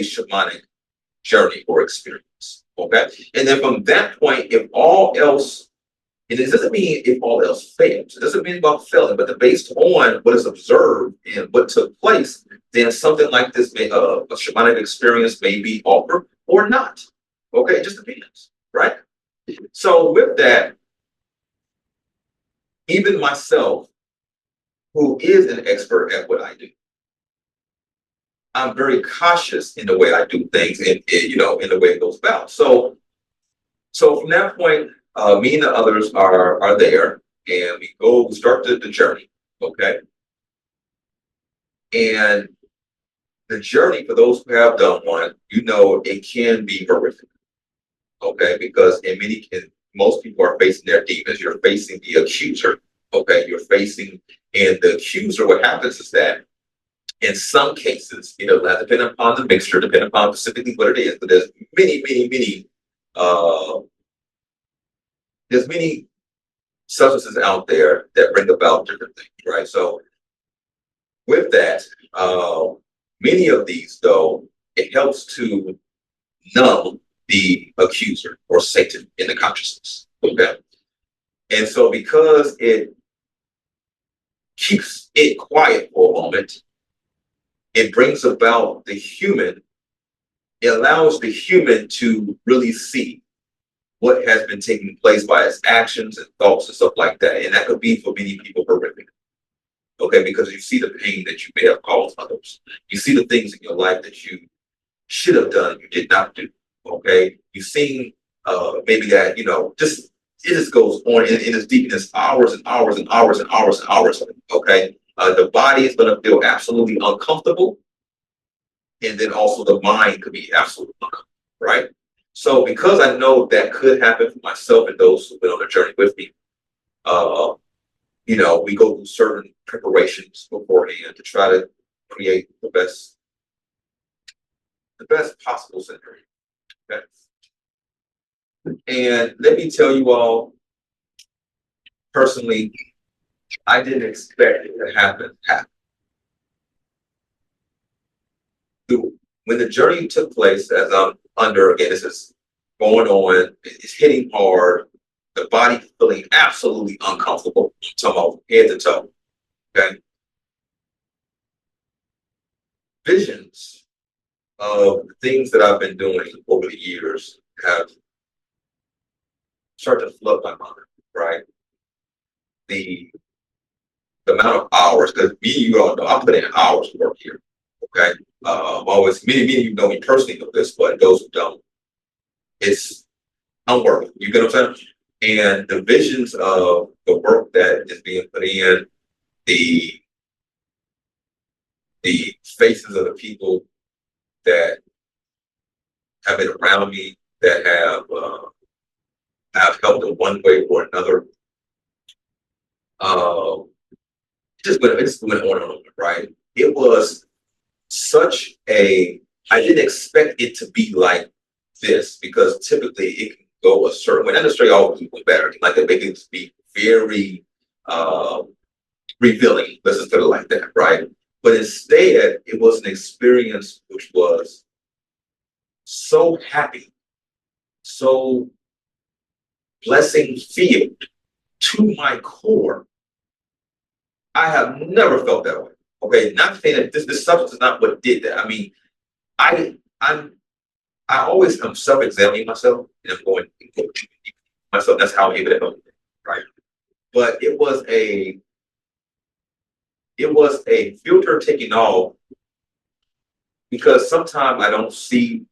shamanic journey or experience. Okay. And then from that point, if all else, and it doesn't mean if all else fails, it doesn't mean about failing, but based on what is observed and what took place, then something like this may a shamanic experience may be offered or not. Okay, it just depends, right? So with that, even myself, who is an expert at what I do, I'm very cautious in the way I do things and in the way it goes about. So from that point, me and the others are there, and we start the journey, okay? And the journey, for those who have done one, it can be horrific, okay? Because most people are facing their demons. You're facing the accuser, okay? And the accuser, what happens is that in some cases, depending upon the mixture, depending upon specifically what it is, but there's many substances out there that bring about different things, right? So with that, many of these, though, it helps to numb the accuser or Satan in the consciousness, okay? And so because it keeps it quiet for a moment, it brings about it allows the human to really see what has been taking place by its actions and thoughts and stuff like that. And that could be for many people horrific. Okay, because you see the pain that you may have caused others. You see the things in your life that you should have done, you did not do. Okay, you've seen maybe that, it just goes on and it's deep in this hours and hours and hours and hours and hours. Okay, the body is going to feel absolutely uncomfortable. And then also the mind could be absolutely uncomfortable, right? So because I know that could happen for myself and those who've been on the journey with me, we go through certain preparations beforehand to try to create the best possible scenario. Okay? And let me tell you all, personally, I didn't expect it to happen. When the journey took place, as I'm under, again, this is going on, it's hitting hard, the body feeling absolutely uncomfortable, I'm talking about head to toe. Okay. Visions of the things that I've been doing over the years have started to flood my mind, right? The amount of hours, because you all know, I'm putting in hours of work here. Okay. Always, many of you know me personally know this, but those who don't, it's unworking. You get what I'm saying? And the visions of the work that is being put in, the faces of the people that have been around me, that have helped in one way or another. It just went on and on, right? It was such I didn't expect it to be like this, because typically it can go a certain way. Not necessarily all people better. Like they make it be very revealing. Let's just put it like that, right? But instead, it was an experience which was so happy, so blessing filled to my core. I have never felt that way. Okay, not saying that this substance is not what did that. I mean, I always am self-examining myself, and I'm going myself. That's how I'm able to help, right? But it was a filter taking off, because sometimes I don't see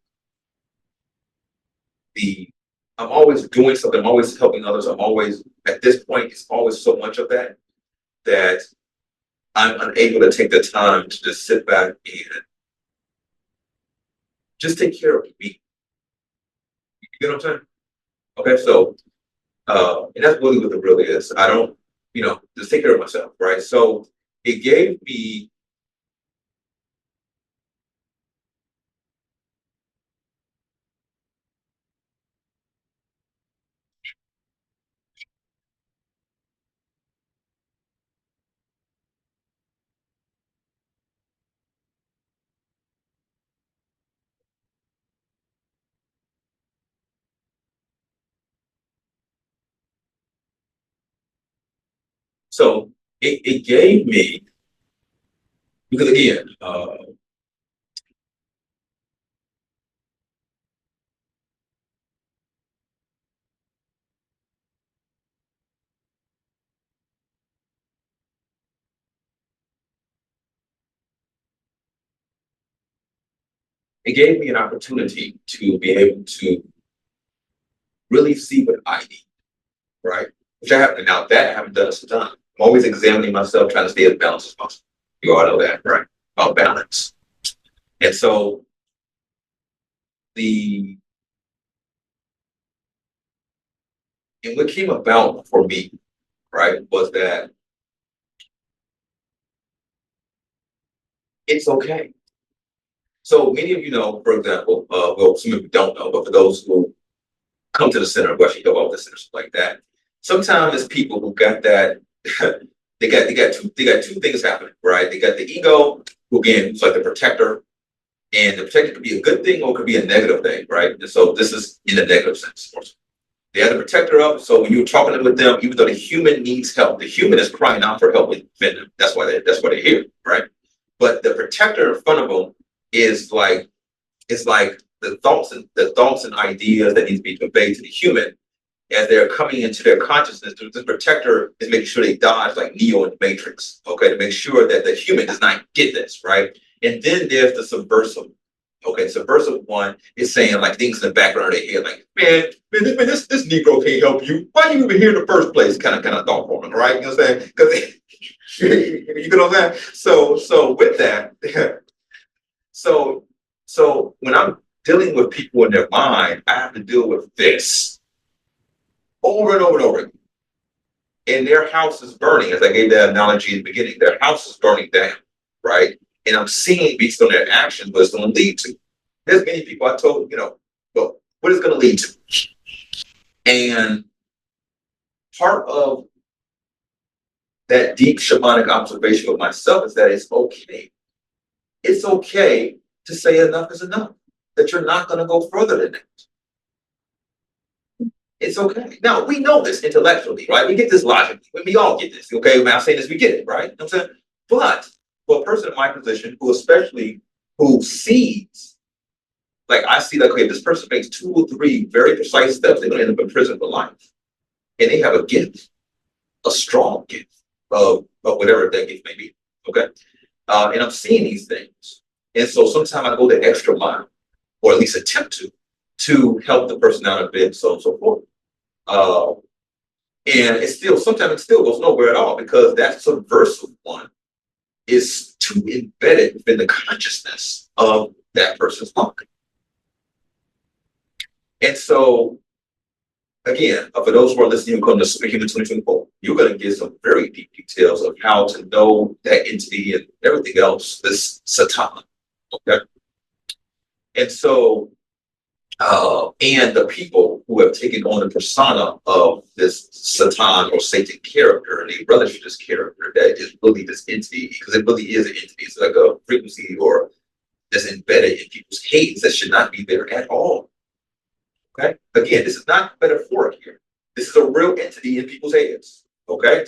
I'm always doing something, I'm always helping others, I'm always, at this point, it's always so much of that I'm unable to take the time to just sit back and just take care of me. You get what I'm saying? Okay, so and that's really what it really is. I don't, just take care of myself, right? So it gave me so it gave me, because again, it gave me an opportunity to be able to really see what I need, right? Which I haven't, now that I haven't done some time. I'm always examining myself, trying to stay as balanced as possible. You all know that, right? About balance. And so and what came about for me, right, was that it's okay. So many of you know, for example, well, some of you don't know, but for those who come to the center, who actually go out the center, stuff like that, sometimes it's people who got that, they got two things happening, right? They got the ego, who again, it's like the protector, and the protector could be a good thing or it could be a negative thing, right? And so this is in a negative sense. They have the protector up, so when you're talking with them, even though the human needs help, the human is crying out for help within them. That's why they're here, right? But the protector in front of them is like, it's like the thoughts and ideas that need to be conveyed to the human as they're coming into their consciousness. The protector is making sure they dodge like Neo in the Matrix, okay, to make sure that the human does not get this, right? And then there's the subversive. Okay, subversive one is saying like things in the background of their head, like, man, this Negro can't help you. Why you even here in the first place? Kind of thought forming, right? You know what I'm saying? Because you know what I'm saying? So with that, so when I'm dealing with people in their mind, I have to deal with this over and over and over again. and their house is burning, as I gave that analogy in the beginning, their house is burning down, right? And I'm seeing based on their actions what it's going to lead to. There's many people I told, well, what it's going to lead to. And part of that deep shamanic observation of myself is that it's okay. It's okay to say enough is enough, that you're not going to go further than that. It's okay. Now, we know this intellectually, right? We get this logically. We all get this, okay? When I'm saying this, we get it, right? You know what I'm saying? But for a person in my position who sees, like I see that, okay, if this person makes 2 or 3 very precise steps, they're going to end up in prison for life. And they have a gift, a strong gift of whatever that gift may be, okay? And I'm seeing these things. And so sometimes I go the extra mile, or at least attempt to help the person out a bit, so on and so forth. And sometimes it still goes nowhere at all, because that subversive one is too embedded within the consciousness of that person's mind. And so, again, for those who are listening who come to Speaking in 2024, you're going to get some very deep details of how to know that entity and everything else, this Satan. Okay. And so, and the people who have taken on the persona of this Satan or Satan character, and they relish this character that is really this entity, because it really is an entity. It's like a frequency or that's embedded in people's heads that should not be there at all. Okay. Again, this is not metaphoric here. This is a real entity in people's heads. Okay. I'm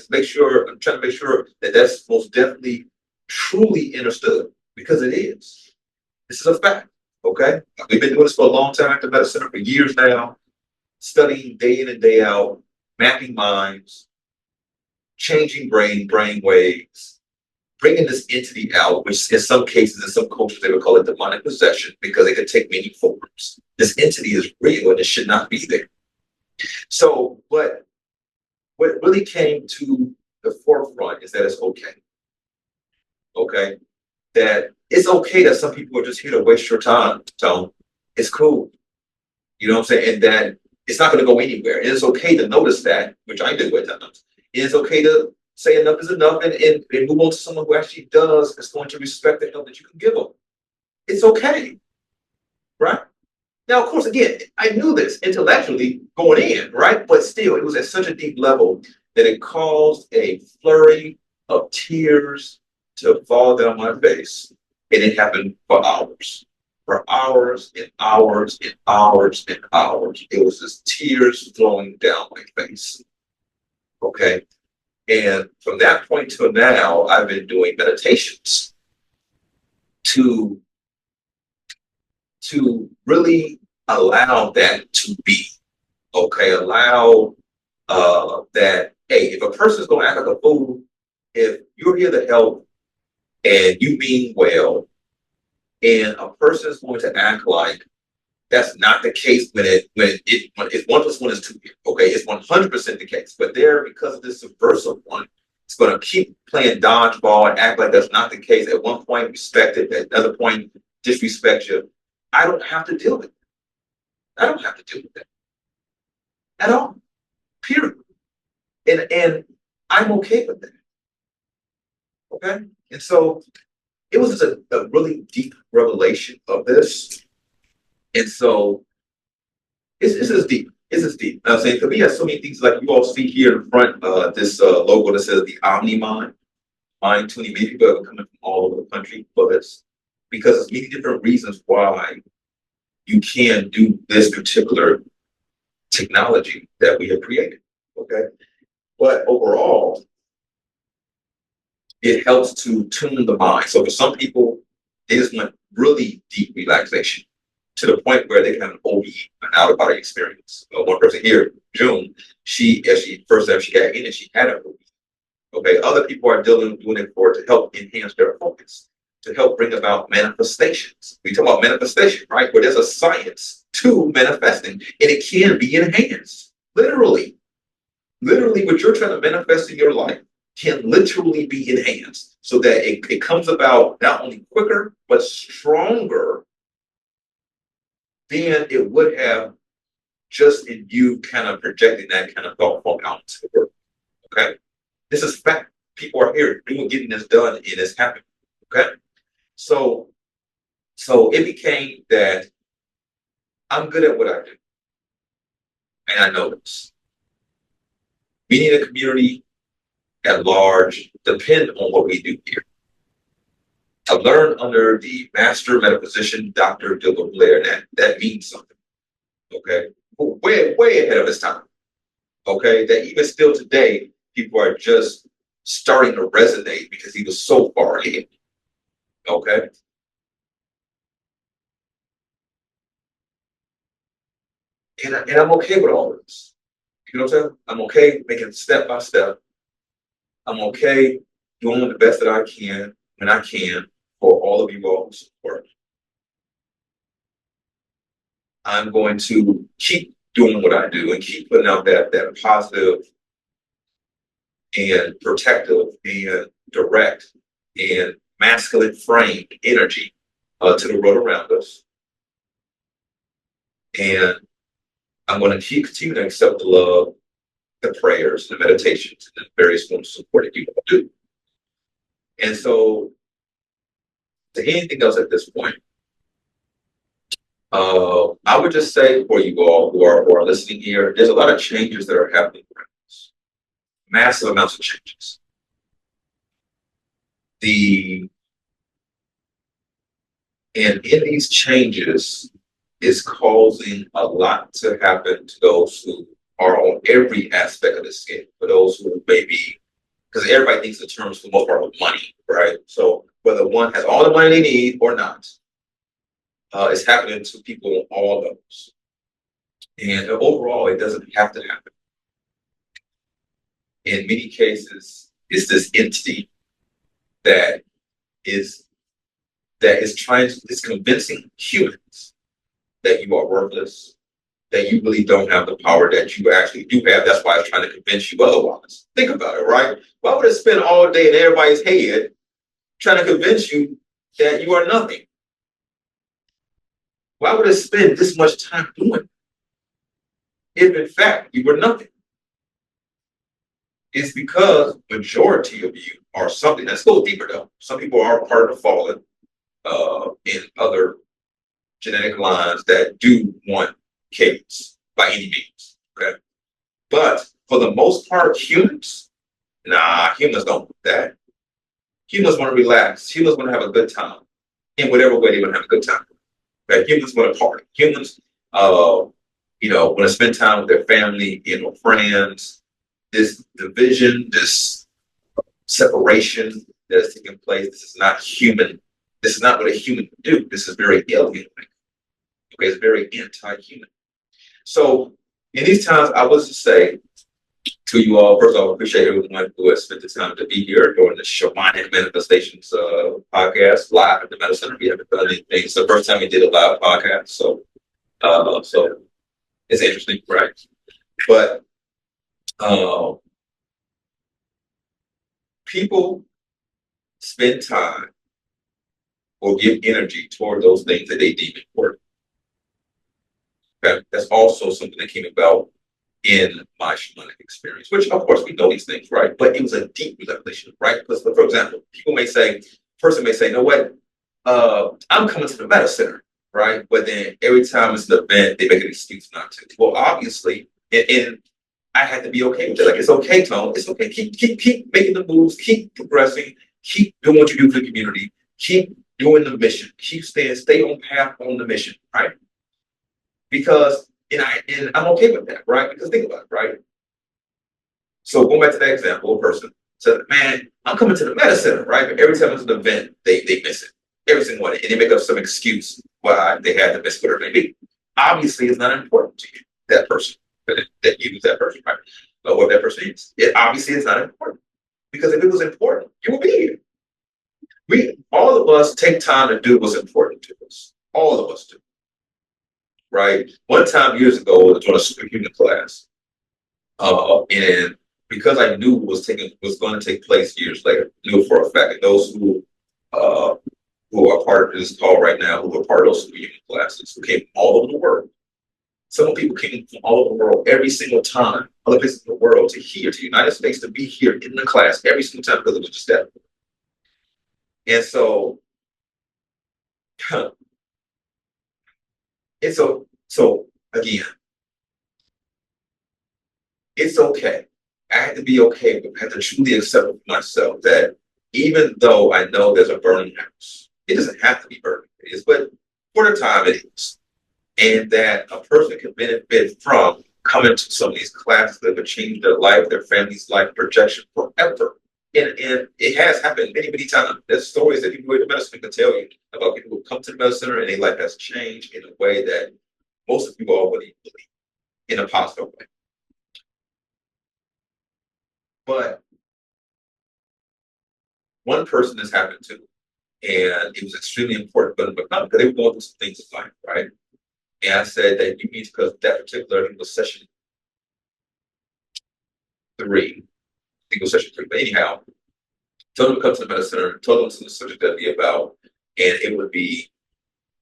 trying to make sure that that's most definitely truly understood, because it is. This is a fact. Okay. We've been doing this for a long time at the Meta Center for years now, studying day in and day out, mapping minds, changing brain waves, bringing this entity out, which in some cases, in some cultures, they would call it demonic possession, because it could take many forms. This entity is real and it should not be there. So what really came to the forefront is that it's okay. Okay. That it's okay that some people are just here to waste your time, Tone. It's cool. You know what I'm saying? And that it's not going to go anywhere. And it's okay to notice that, which I do at times. It's okay to say enough is enough and move on to someone who actually is going to respect the help that you can give them. It's okay. Right? Now, of course, again, I knew this intellectually going in, right? But still, it was at such a deep level that it caused a flurry of tears to fall down my face. And it happened for hours and hours and hours and hours. It was just tears flowing down my face. Okay. And from that point to now, I've been doing meditations to really allow that to be. Okay. Allow that, hey, if a person's going to act like a fool, if you're here to help, and you mean well, and a person is going to act like that's not the case when it's 1 + 1 is 2. Okay, it's 100% the case. But because of this subversive one, it's going to keep playing dodgeball and act like that's not the case. At one point, respect it. At another point, disrespect you. I don't have to deal with it. I don't have to deal with that at all. Period. And I'm okay with that. Okay. And so it was just a really deep revelation of this. And so it's just deep. It's just deep. I'm saying, for me, there's so many things like you all see here in front, this logo that says the Omni Mind, mind tuning. Many people are coming from all over the country for this, because there's many different reasons why you can do this particular technology that we have created. Okay. But overall, it helps to tune the mind. So for some people, they just want really deep relaxation to the point where they can have an OBE, an out-of-body experience. One person here, June, first time she got in it, she had an OBE. Okay, other people are doing it to help enhance their focus, to help bring about manifestations. We talk about manifestation, right? Where there's a science to manifesting, and it can be enhanced. Literally, what you're trying to manifest in your life can literally be enhanced so that it comes about not only quicker, but stronger than it would have just in you kind of projecting that kind of thought form out into the world. Okay, this is fact. People are here getting this done, and it's happening. Okay, so it became that I'm good at what I do, and I know this. We need a community at large depend on what we do here. I learned under the master metaphysician, Dr. Gilbert Blair, that means something. Okay, way ahead of his time. Okay, that even still today, people are just starting to resonate because he was so far ahead. Okay. And I'm okay with all of this. You know what I'm saying? I'm okay making step by step. I'm okay doing the best that I can when I can for all of you all who support. I'm going to keep doing what I do and keep putting out that positive and protective and direct and masculine framed energy to the world around us. And I'm going to continue to accept the love, the prayers, the meditations, and the various forms of support that you all do. And so, to anything else at this point, I would just say for you all who are listening here, there's a lot of changes that are happening around us. Massive amounts of changes. And in these changes is causing a lot to happen to those who are on every aspect of the scale. For those who maybe, because everybody thinks in terms for the most part of money, right? So whether one has all the money they need or not, it's happening to people on all levels. And overall, it doesn't have to happen. In many cases, it's this entity that is convincing humans that you are worthless, that you really don't have the power that you actually do have. That's why it's trying to convince you otherwise. Think about it, right? Why would it spend all day in everybody's head trying to convince you that you are nothing? Why would it spend this much time doing it if in fact you were nothing? It's because majority of you are something. Let's go deeper though. Some people are part of the fallen in other genetic lines that do want chaos by any means. Okay. But for the most part, humans don't want that. Humans want to relax. Humans want to have a good time in whatever way they want to have a good time. Okay? Humans want to party. Humans, want to spend time with their family, friends. This division, this separation that is taking place, this is not human. This is not what a human would do. This is very alien. Okay, it's very anti-human. So in these times, I was to say to you all, first of all, I appreciate everyone who has spent the time to be here during the Shamanic Manifestations podcast live at the Meta Center. We haven't done anything. It's the first time we did a live podcast, so it's interesting, right? But people spend time or give energy toward those things that they deem important. Okay? That's also something that came about in my shamanic experience, which of course we know these things, right? But it was a deep revelation, right? Because for example, person may say, you know what, I'm coming to the Meta Center, right? But then every time it's an event, they make an excuse not to. Well, obviously, and I had to be okay with it. Like, it's okay, Tone. It's okay. Keep making the moves. Keep progressing. Keep doing what you do for the community. Keep doing the mission. Stay on path on the mission, right? Because I'm okay with that, right? Because think about it, right? So going back to that example, a person said, "Man, I'm coming to the Meta Center, right?" But every time it's an event, they miss it. Every single one, and they make up some excuse why they had to miss whatever they be. Obviously, it's not important to you, that person. That you was that person, right? Or what that person is. It obviously is not important. Because if it was important, you would be here. All of us take time to do what's important to us. All of us do. Right? One time years ago, I was doing a superhuman class. And because I knew what was going to take place years later, knew for a fact, and those who are part of this call right now, who are part of those superhuman classes, who came from all over the world, Some people came from all over the world every single time, other places in the world to here, to the United States, to be here in the class every single time because it was just that. And so, so again, it's okay. I had to be okay, but I had to truly accept for myself that even though I know there's a burning house, it doesn't have to be burning, it is, but for the time it is. And that a person can benefit from coming to some of these classes that would change their life, their family's life projection forever. And it has happened many, many times. There's stories that people in the medicine can tell you about people who come to the medicine center and their life has changed in a way that most of people already believe in a positive way. But one person this happened to, and it was extremely important for them to come because they were going through some things in life, right? And I said that you need to, because that particular, I think it was session 3. I think it was session 3. But anyhow, told them to come to the medicine center, told them some of the subject that'd be about, and it would be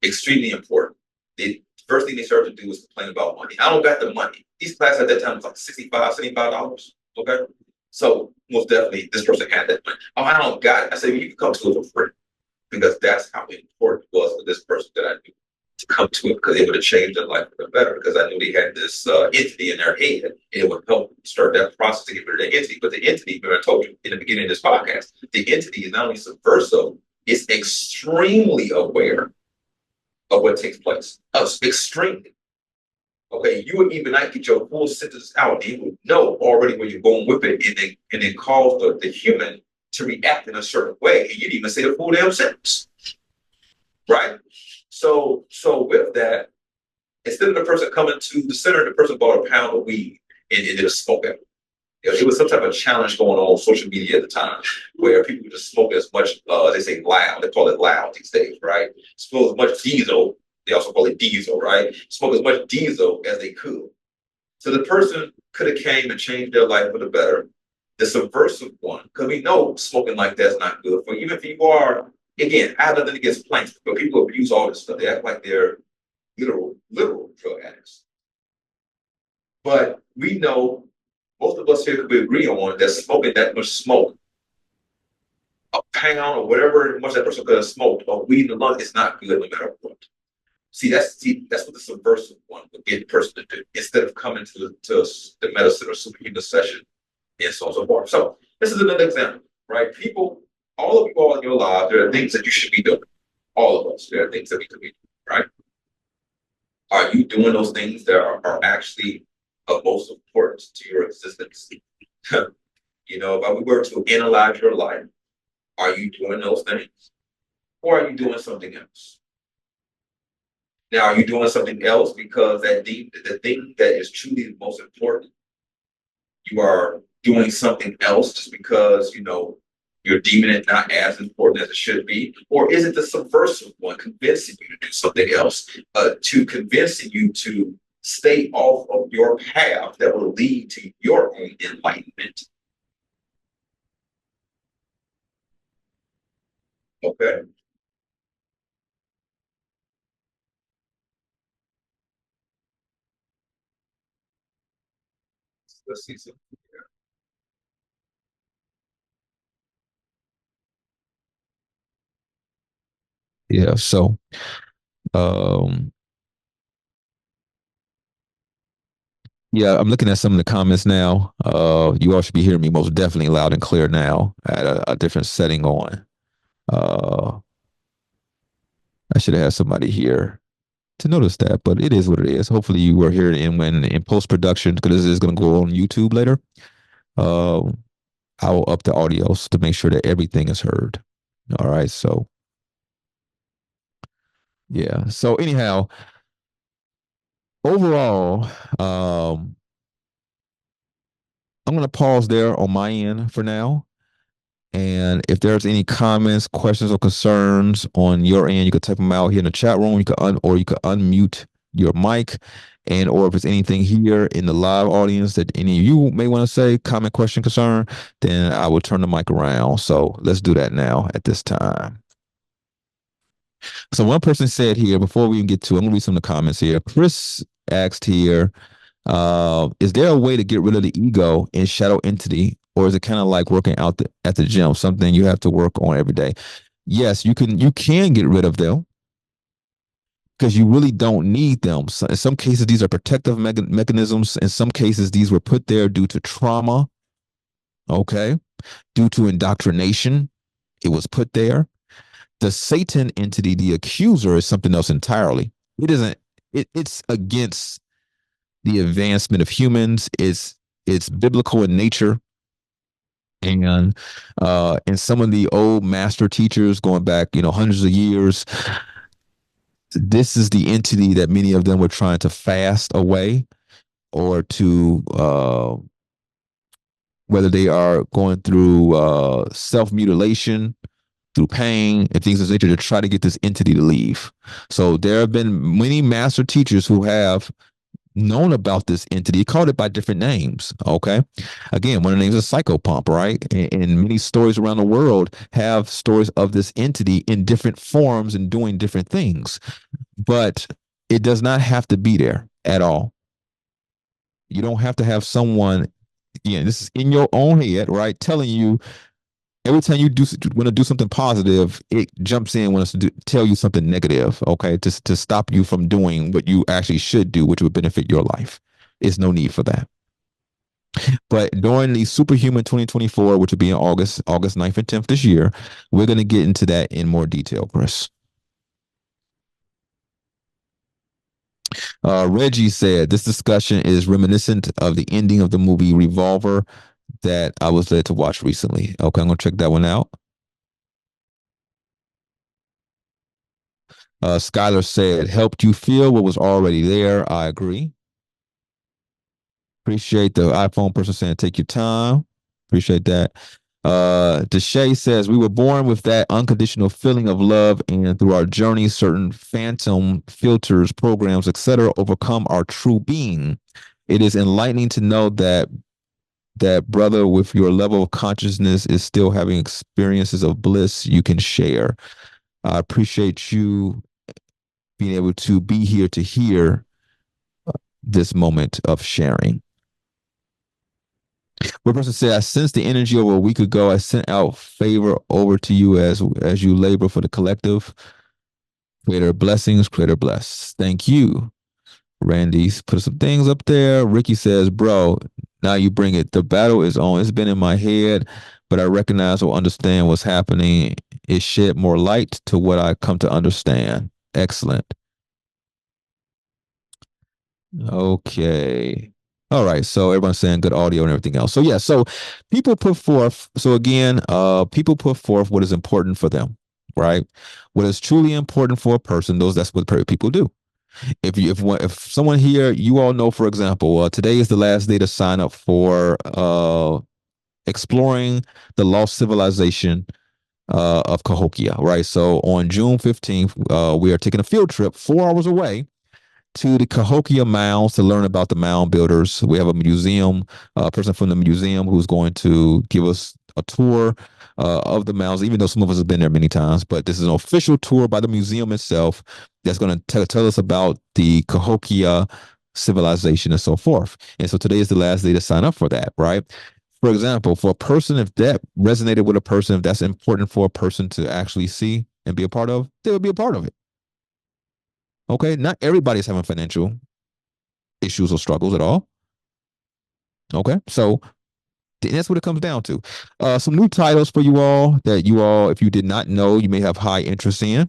extremely important. The first thing they started to do was complain about money. I don't got the money. These classes at that time was like $65, $75. Okay. So most definitely this person had that money. Oh, I don't got it. I said, you can come to it for free. Because that's how important it was for this person that I knew to come to it, because it would have changed their life for the better, because I knew they had this entity in their head, and it would help start that process to get rid of the entity. But the entity, remember I told you in the beginning of this podcast, the entity is not only subversive, it's extremely aware of what takes place. Extremely. Okay, you would even not get your full sentence out. You would know already where you're going with it, and then cause the human to react in a certain way, and you didn't even say the full damn sentence, right? So with that, instead of the person coming to the center, the person bought a pound of weed and did a smoke at it. It was some type of challenge going on social media at the time, where people would just smoke as much, they say loud, they call it loud these days, right? Smoke as much diesel, they also call it diesel, right? Smoke as much diesel as they could. So the person could have came and changed their life for the better. The subversive one, because we know smoking like that's not good for you. Even if you are, again, I have nothing against planks, but people abuse all this stuff. They act like they're literal drug addicts. But we know, most of us here could agree on that smoking that much smoke, a pound or whatever much that person could have smoked of weed in the lung is not good no matter what. See, that's what the subversive one would get the person to do, instead of coming to the medicine or superhuman session and so on and so forth. So this is another example, right? All of you all in your lives, there are things that you should be doing. All of us, there are things that we could be doing, right? Are you doing those things that are actually of most importance to your existence? You know, if we were to analyze your life, are you doing those things? Or are you doing something else? Now, are you doing something else because the thing that is truly the most important, you are doing something else just because, you know, you're deeming it not as important as it should be? Or is it the subversive one convincing you to do something else, to convincing you to stay off of your path that will lead to your own enlightenment? Okay. Let's see something.
Yeah. So, um, yeah, I'm looking at some of the comments now. You all should be hearing me most definitely loud and clear now at a different setting on. Uh, I should have had somebody here to notice that, but it is what it is. Hopefully, you were here in post production, because this is going to go on YouTube later. Um, I will up the audios to make sure that everything is heard. All right. So, yeah. So anyhow, overall, I'm going to pause there on my end for now. And if there's any comments, questions, or concerns on your end, you could type them out here in the chat room. You could you could unmute your mic, and or if it's anything here in the live audience that any of you may want to say, comment, question, concern, then I will turn the mic around. So let's do that now at this time. So one person said here, before we even get to, I'm gonna read some of the comments here. Chris asked here, is there a way to get rid of the ego and shadow entity, or is it kind of like working out at the gym, something you have to work on every day? Yes, you can get rid of them because you really don't need them. So in some cases, these are protective mechanisms. In some cases, these were put there due to trauma, okay, due to indoctrination. It was put there. The Satan entity, the accuser, is something else entirely. It isn't. It's against the advancement of humans. It's biblical in nature. And some of the old master teachers going back, hundreds of years, this is the entity that many of them were trying to fast away, or to whether they are going through self-mutilation, through pain and things of this nature, to try to get this entity to leave. So there have been many master teachers who have known about this entity, called it by different names. Okay. Again, one of the names is psychopomp, right? And many stories around the world have stories of this entity in different forms and doing different things. But it does not have to be there at all. You don't have to have someone, again, this is in your own head, right? Telling you every time you want to do something positive, it jumps in when it's to tell you something negative, okay, to stop you from doing what you actually should do, which would benefit your life. There's no need for that. But during the Superhuman 2024, which will be in August 9th and 10th this year, we're going to get into that in more detail, Chris. Reggie said this discussion is reminiscent of the ending of the movie Revolver that I was led to watch recently. Okay, I'm going to check that one out. Skylar said, helped you feel what was already there. I agree. Appreciate the iPhone person saying, take your time. Appreciate that. Deshay says, we were born with that unconditional feeling of love, and through our journey, certain phantom filters, programs, etc., overcome our true being. It is enlightening to know that brother, with your level of consciousness, is still having experiences of bliss you can share. I appreciate you being able to be here to hear this moment of sharing. One person said, I sensed the energy over a week ago. I sent out favor over to you as you labor for the collective. Creator blessings, creator bless. Thank you. Randy's put some things up there. Ricky says, bro, now you bring it. The battle is on. It's been in my head, but I recognize or understand what's happening. It shed more light to what I come to understand. Excellent. Okay. All right. So everyone's saying good audio and everything else. So yeah, so people put forth, so again, people put forth what is important for them, right? What is truly important for a person, that's what people do. If someone here, you all know, for example, today is the last day to sign up for exploring the lost civilization of Cahokia, right? So on June 15th, we are taking a field trip 4 hours away to the Cahokia Mounds to learn about the mound builders. We have a museum, a person from the museum who's going to give us a tour of the mounds, even though some of us have been there many times. But this is an official tour by the museum itself that's going to tell us about the Cahokia civilization and so forth. And so today is the last day to sign up for that, right? For example, for a person, if that resonated with a person, if that's important for a person to actually see and be a part of, they would be a part of it. Okay, not everybody's having financial issues or struggles at all. Okay, so that's what it comes down to. Some new titles for you all that if you did not know, you may have high interest in.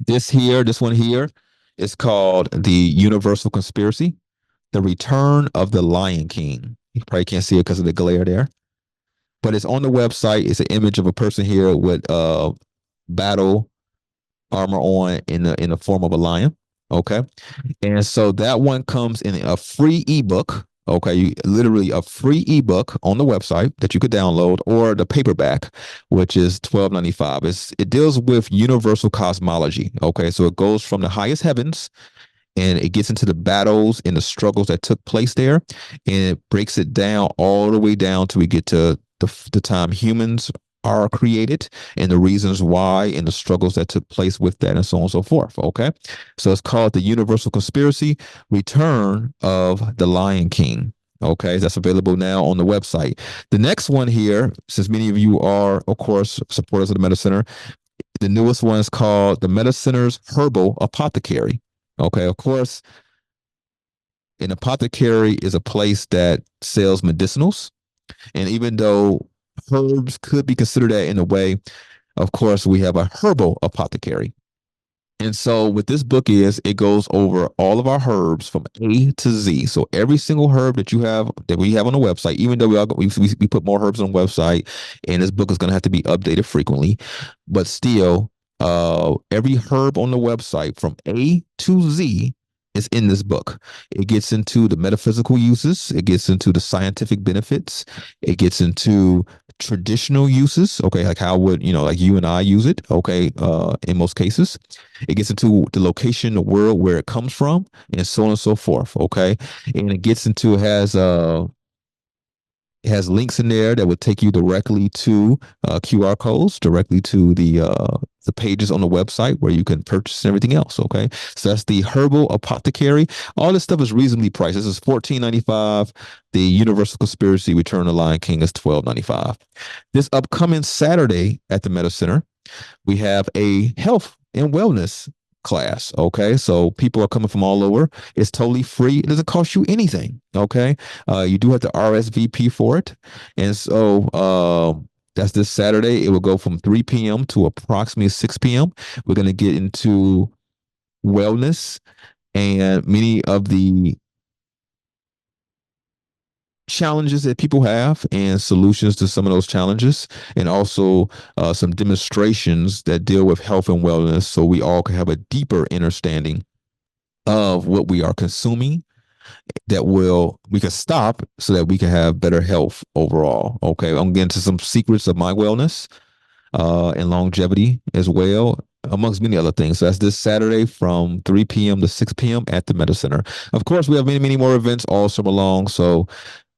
This one here is called The Universal Conspiracy, The Return of the Lion King. You probably can't see it because of the glare there, but it's on the website. It's an image of a person here with battle armor on in the form of a lion. Okay. And so that one comes in a free ebook. Okay, literally a free ebook on the website that you could download, or the paperback, which is $12.95. It deals with universal cosmology. Okay, so it goes from the highest heavens, and it gets into the battles and the struggles that took place there, and it breaks it down all the way down till we get to the time humans are created and the reasons why and the struggles that took place with that and so on and so forth. Okay. So it's called The Universal Conspiracy: Return of the Lion King. Okay. That's available now on the website. The next one here, since many of you are, of course, supporters of the Meta Center, the newest one is called The Meta Center's Herbal Apothecary. Okay. Of course, an apothecary is a place that sells medicinals. And even though herbs could be considered that in a way, of course, we have a herbal apothecary. And so what this book is, it goes over all of our herbs from A to Z. So every single herb that you have, that we have on the website, even though we put more herbs on the website, and this book is going to have to be updated frequently, but still, every herb on the website from A to Z is in this book. It gets into the metaphysical uses. It gets into the scientific benefits. It gets into traditional uses. Okay, like how would like you and I use it? Okay, in most cases, it gets into the location, the world where it comes from, and so on and so forth. Okay, and it gets into it has links in there that would take you directly to QR codes, directly to the pages on the website where you can purchase and everything else. Okay, so that's the Herbal Apothecary. All this stuff is reasonably priced. This is $14.95. The Universal Conspiracy: Return of the Lion King is $12.95. This upcoming Saturday at the Meta Center, we have a health and wellness class. Okay, so people are coming from all over. It's totally free. It doesn't cost you anything. Okay, you do have to RSVP for it, and so that's this Saturday. It will go from 3 p.m. to approximately 6 p.m. We're going to get into wellness and many of the challenges that people have and solutions to some of those challenges, and also some demonstrations that deal with health and wellness, so we all can have a deeper understanding of what we are consuming that we can stop so that we can have better health overall. Okay, I'm getting to some secrets of my wellness and longevity as well, amongst many other things. So that's this Saturday from 3 p.m. to 6 p.m. at the Meta Center. Of course, we have many, many more events all summer long. So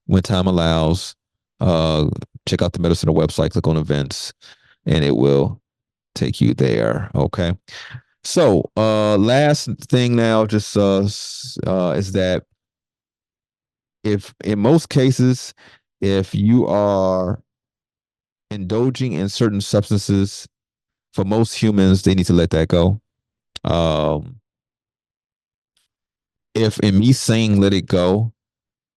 when time allows, check out the Meta Center website, click on events, and it will take you there. Okay. So last thing now just is that if in most cases, if you are indulging in certain substances, for most humans, they need to let that go. Um, if in me saying let it go,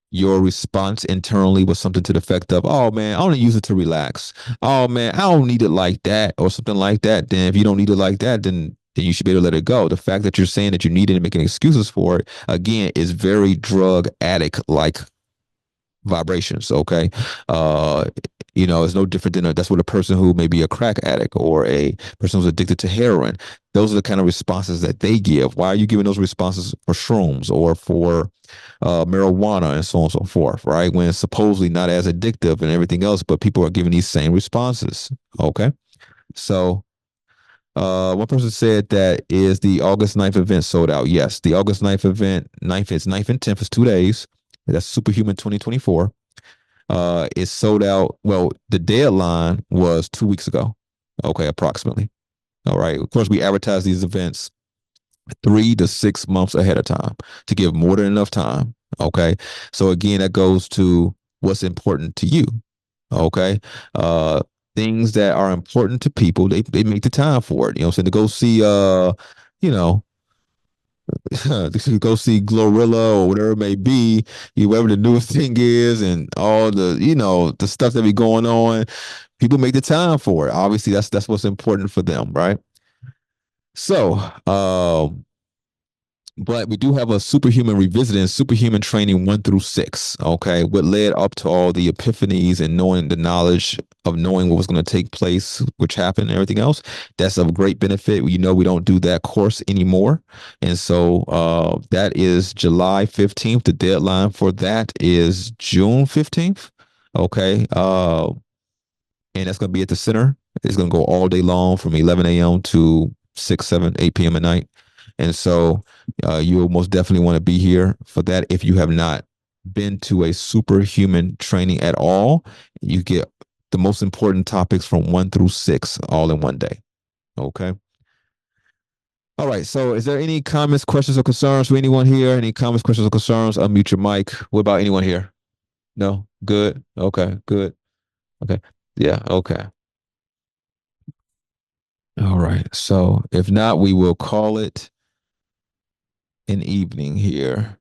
your response internally was something to the effect of, oh man, I only use it to relax. Oh man, I don't need it like that, or something like that. Then if you don't need it like that, then you should be able to let it go. The fact that you're saying that you need it and making excuses for it, again, is very drug addict like vibrations. Okay. Uh, it's no different than that's what a person who may be a crack addict or a person who's addicted to heroin. Those are the kind of responses that they give. Why are you giving those responses for shrooms or for marijuana and so on and so forth, right? When it's supposedly not as addictive and everything else, but people are giving these same responses. Okay. So one person said that is the August 9th event sold out. Yes, the August 9th event, 9th and 10th is 2 days. That's Superhuman 2024. It's sold out. Well, the deadline was 2 weeks ago. Okay, approximately. All right. Of course, we advertise these events 3 to 6 months ahead of time to give more than enough time. Okay. So again, that goes to what's important to you. Okay. Things that are important to people, they make the time for it. So to go see you know, go see Glorilla or whatever it may be, whatever the newest thing is, and all the stuff that be going on. People make the time for it. Obviously, that's what's important for them, right? So, but we do have a Superhuman Revisited, Superhuman Training 1 through 6. Okay, what led up to all the epiphanies and knowing the knowledge of knowing what was going to take place, which happened, and everything else. That's of great benefit. We don't do that course anymore, and so that is July 15th. The deadline for that is June 15th. Okay, and that's going to be at the center. It's going to go all day long from 11 a.m. to 6, 7, 8 p.m. at night. And so you'll most definitely want to be here for that. If you have not been to a superhuman training at all, you get the most important topics from 1 through 6 all in one day. Okay. All right. So is there any comments, questions, or concerns for anyone here? Any comments, questions, or concerns? Unmute your mic. What about anyone here? No? Good. Okay. Good. Okay. Yeah. Okay. All right. So if not, we will call it an evening here.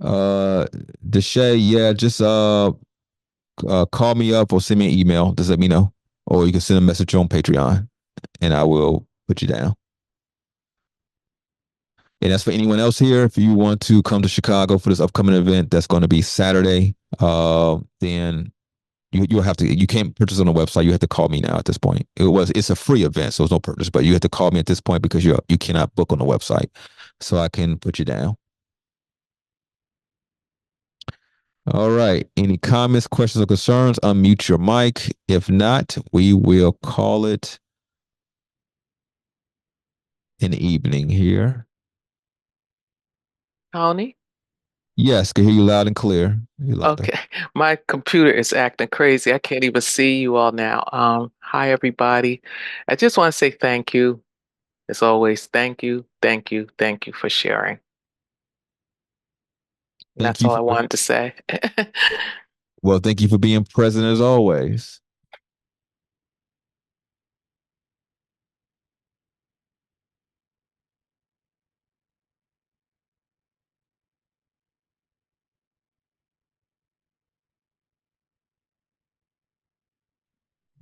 Deshay, yeah, just call me up or send me an email. Just let me know. Or you can send a message on Patreon and I will put you down. And that's for anyone else here. If you want to come to Chicago for this upcoming event, that's going to be Saturday. Then you'll have to, you can't purchase on the website. You have to call me now at this point. It's a free event, so it's no purchase, but you have to call me at this point because you cannot book on the website. So I can put you down. All right. Any comments, questions, or concerns? Unmute your mic. If not, we will call it an evening here.
Tony?
Yes, can hear you loud and clear.
Okay. My computer is acting crazy. I can't even see you all now. Hi, everybody. I just want to say thank you. As always, thank you, thank you, thank you for sharing. That's all I wanted to say.
Well, thank you for being present as always.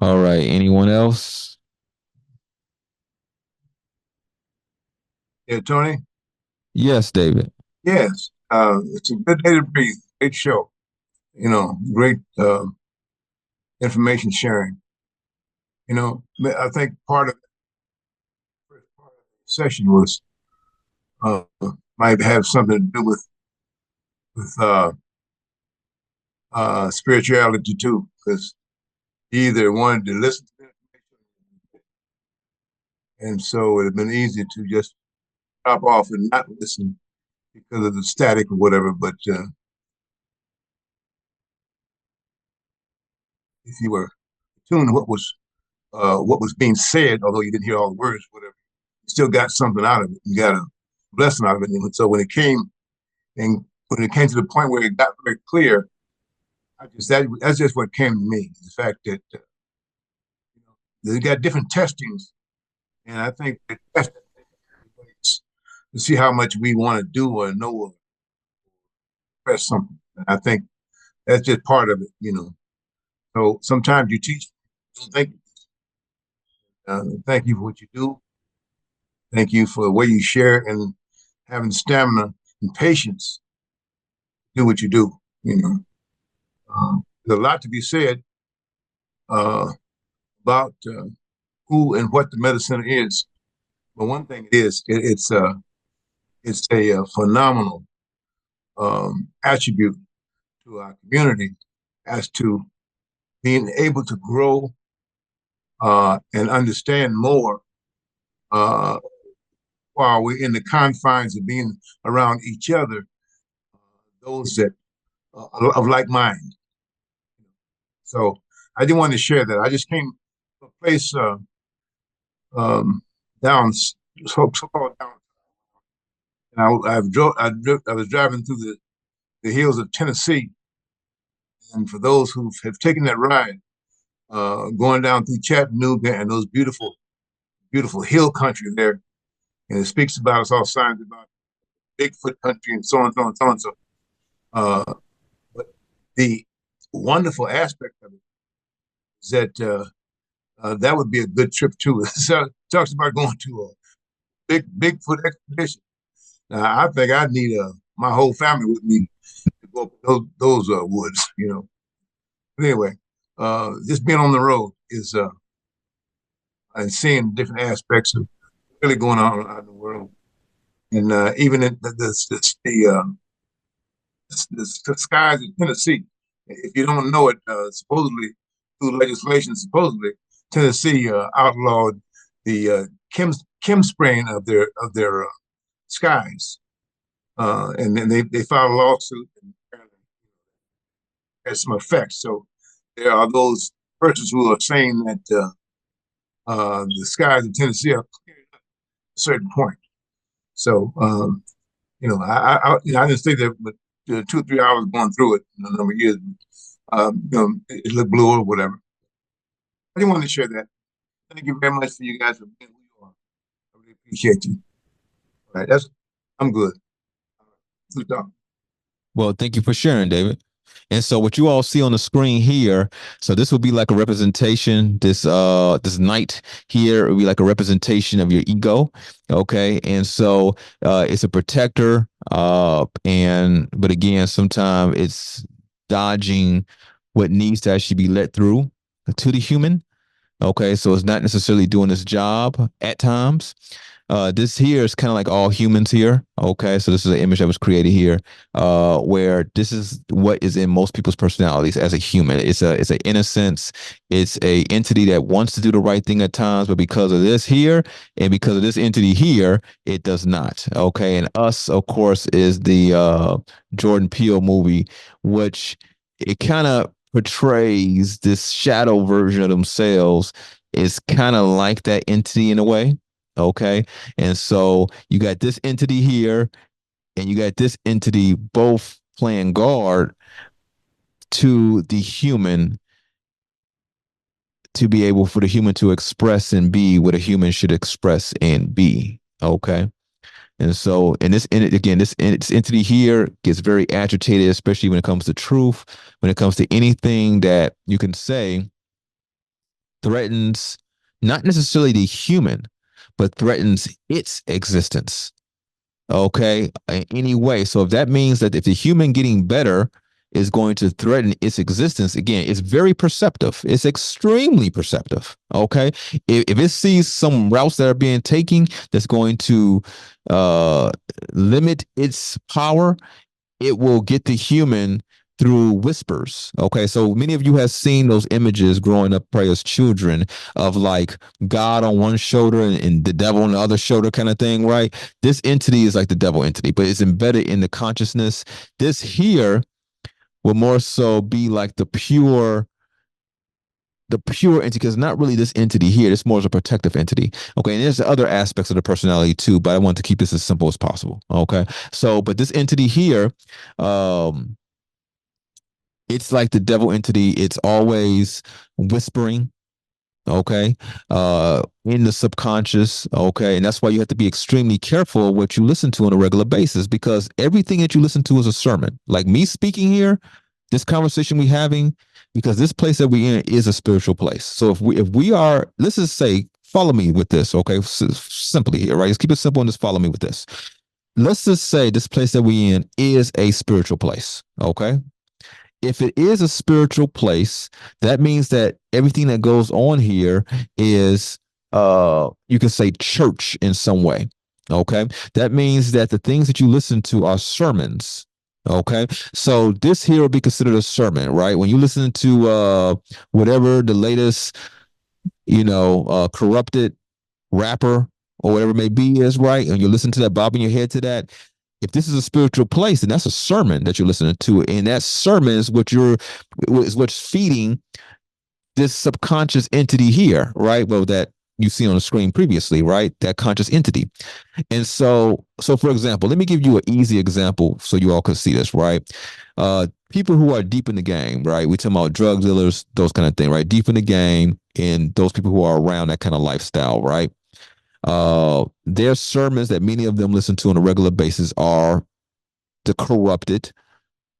All right. Anyone else?
Yeah, Tony?
Yes, David.
Yes. It's a good day to breathe. Great show. You know, great information sharing. You know, I think part of the first part of the session was uh, might have something to do with spirituality too, because he either wanted to listen to information, and so it would have been easy to just drop off and not listen because of the static or whatever. But if you were tuned to what was being said, although you didn't hear all the words, whatever, you still got something out of it. You got a blessing out of it. And so when it came to the point where it got very clear, that's just what came to me. The fact that they got different testings, and I think they test to see how much we want to do or know or express something. And I think that's just part of it, you know. So sometimes you teach, don't think. Thank you for what you do. Thank you for the way you share and having stamina and patience to do what you do. You know, there's a lot to be said about who and what the medicine is. But one thing it is, it's a phenomenal attribute to our community as to being able to grow and understand more while we're in the confines of being around each other, those that of like mind. So I didn't want to share that. I just came to a place down, so called down, and I was driving through the hills of Tennessee, and for those who have taken that ride, going down through Chattanooga and those beautiful, beautiful hill country there, and it speaks about us all signs about Bigfoot country and so on, so on, so on. So, but the wonderful aspect of it is that that would be a good trip too. So it talks about going to a Bigfoot expedition. Now, I think I need my whole family with me to go up those woods, you know. But anyway, just being on the road is and seeing different aspects of really going on out in the world, and even in the skies of Tennessee. If you don't know it, supposedly through legislation, supposedly Tennessee outlawed the chem spraying of their skies and then they filed a lawsuit and has some effects. So there are those persons who are saying that the skies in Tennessee are clear at a certain point. So I didn't say that, but 2 or 3 hours going through it in a number of years, it looked blue or whatever. I didn't want to share that. Thank you very much for you guys for being who you are. I really appreciate you. All right, I'm good. Good talk.
Well, thank you for sharing, David. And so what you all see on the screen here, so this will be like a representation. This knight here will be like a representation of your ego. Okay. And so it's a protector. But again, sometimes it's dodging what needs to actually be let through to the human. Okay, so it's not necessarily doing its job at times. This here is kind of like all humans here. Okay, so this is an image that was created here, where this is what is in most people's personalities as a human. It's an innocence. It's a entity that wants to do the right thing at times, but because of this here and because of this entity here, it does not. Okay, and us, of course, is the Jordan Peele movie, which it kind of portrays this shadow version of themselves is kind of like that entity in a way. Okay. And so you got this entity here and you got this entity both playing guard to the human to be able for the human to express and be what a human should express and be. Okay. And so, this entity here gets very agitated, especially when it comes to truth, when it comes to anything that you can say threatens not necessarily the human, but threatens its existence. Okay, in any way. So if that means that if the human getting better is going to threaten its existence, again, it's very perceptive. It's extremely perceptive. Okay, if it sees some routes that are being taken that's going to limit its power, it will get the human through whispers. Okay, so many of you have seen those images growing up probably as children of like God on one shoulder and the devil on the other shoulder kind of thing, right? This entity is like the devil entity, but it's embedded in the consciousness. This here will more so be like the pure entity, because not really this entity here. It's more as a protective entity. Okay. And there's other aspects of the personality too, but I want to keep this as simple as possible. Okay. So, but this entity here, it's like the devil entity. It's always whispering. Okay. In the subconscious. Okay. And that's why you have to be extremely careful what you listen to on a regular basis, because everything that you listen to is a sermon. Like me speaking here, this conversation we having, because this place that we in is a spiritual place. So if we are, let's just say, follow me with this, okay? Simply here, right? Just keep it simple and just follow me with this. Let's just say this place that we in is a spiritual place, okay? If it is a spiritual place, that means that everything that goes on here is you can say church in some way. Okay. That means that the things that you listen to are sermons. Okay. So this here will be considered a sermon, right? When you listen to whatever the latest, corrupted rapper or whatever it may be is, right? And you listen to that, bobbing your head to that. If this is a spiritual place, then that's a sermon that you're listening to. And that sermon is what's feeding this subconscious entity here, right? Well, that you see on the screen previously, right? That conscious entity. And so for example, let me give you an easy example so you all can see this, right? People who are deep in the game, right? We talking about drug dealers, those kind of thing, right? Deep in the game, and those people who are around that kind of lifestyle, right? Their sermons that many of them listen to on a regular basis are the corrupted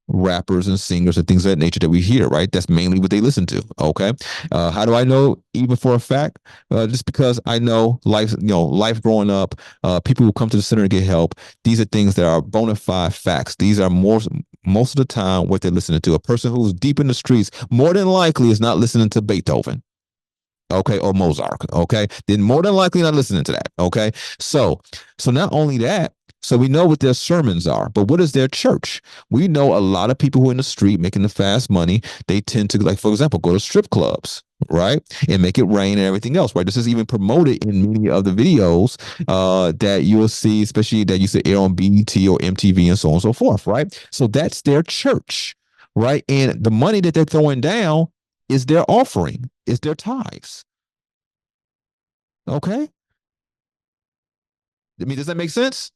rappers and singers and things of that nature that we hear, right? That's mainly what they listen to. Okay. How do I know even for a fact? Just because I know life growing up, people who come to the center to get help, these are things that are bona fide facts. These are most of the time what they're listening to. A person who's deep in the streets more than likely is not listening to Beethoven. Okay, or Mozart. Okay, then more than likely not listening to that. Okay, so not only that, So we know what their sermons are, but what is their church? We know a lot of people who are in the street making the fast money. They tend to, like, for example, go to strip clubs, right? And make it rain and everything else, right? This is even promoted in many of the videos that you'll see, especially that used to air on BET or MTV and so on and so forth, right? So that's their church, right? And the money that they're throwing down is their offering, is their tithes. Okay? I mean, does that make sense?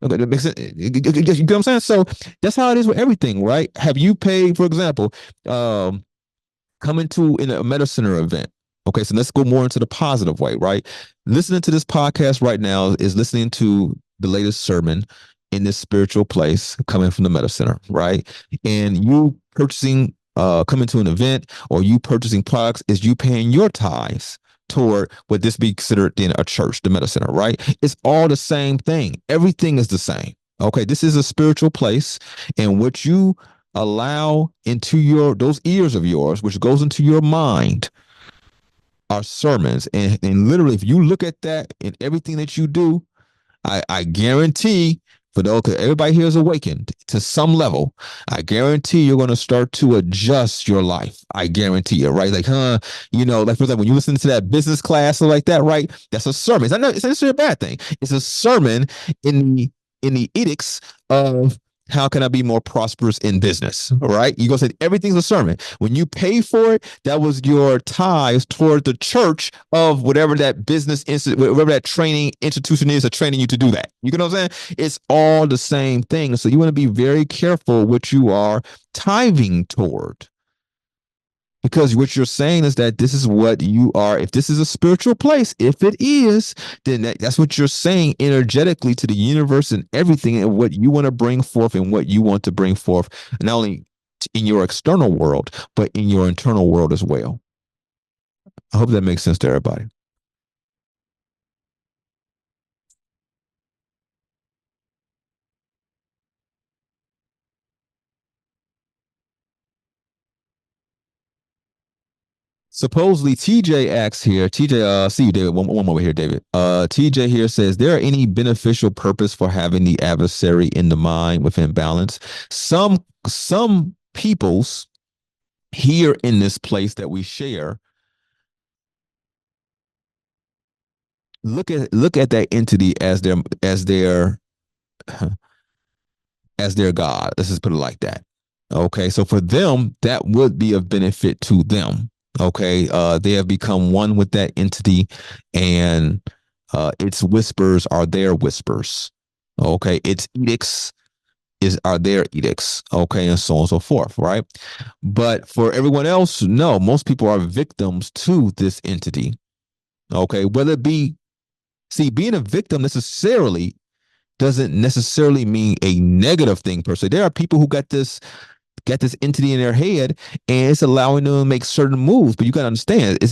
Okay, that makes sense. You get what I'm saying? So that's how it is with everything, right? Have you paid, for example, coming to in a meta center event? Okay, so let's go more into the positive way, right? Listening to this podcast right now is listening to the latest sermon in this spiritual place coming from the meta center, right? And you purchasing, coming to an event or you purchasing products is you paying your tithes toward what this be considered in a church, the meta center, right? It's all the same thing. Everything is the same. Okay, this is a spiritual place, and what you allow into your those ears of yours, which goes into your mind, are sermons. And literally, if you look at that in everything that you do, I guarantee, for those, because everybody here is awakened to some level, I guarantee you're going to start to adjust your life. I guarantee it, right? Like, like, for example, when you listen to that business class or like that, right? That's a sermon. It's not necessarily a bad thing. It's a sermon in the edicts of how can I be more prosperous in business? All right. You go say everything's a sermon. When you pay for it, that was your tithes toward the church of whatever that business whatever that training institution is, training you to do that. You know what I'm saying? It's all the same thing. So you want to be very careful what you are tithing toward. Because what you're saying is that this is what you are. If this is a spiritual place, if it is, then that's what you're saying energetically to the universe and everything, and what you want to bring forth and what you want to bring forth, not only in your external world, but in your internal world as well. I hope that makes sense to everybody. Supposedly, TJ asks here, TJ, see you, David. One over here, David. TJ here says, there are any beneficial purpose for having the adversary in the mind within balance? Some peoples here in this place that we share look at that entity as their God. Let's just put it like that. Okay, so for them, that would be of benefit to them. Okay, they have become one with that entity, and its whispers are their whispers. Okay, its edicts are their edicts. Okay, and so on and so forth. Right, but for everyone else, no. Most people are victims to this entity. Okay, whether it be, see, being a victim necessarily doesn't necessarily mean a negative thing per se. There are people who got this entity in their head, and it's allowing them to make certain moves. But you got to understand, it's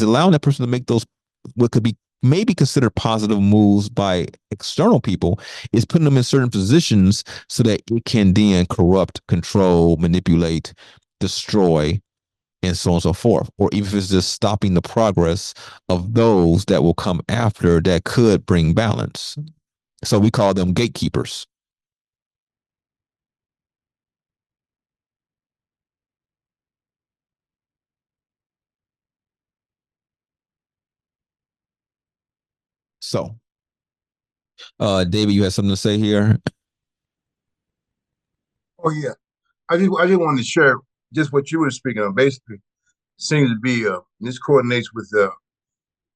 allowing that person to make those what could be maybe considered positive moves by external people. Is putting them in certain positions so that it can then corrupt, control, manipulate, destroy, and so on and so forth. Or even if it's just stopping the progress of those that will come after that could bring balance. So we call them gatekeepers. So, David, you have something to say here?
Oh yeah, I just wanted to share just what you were speaking of. Basically, seems to be this coordinates with the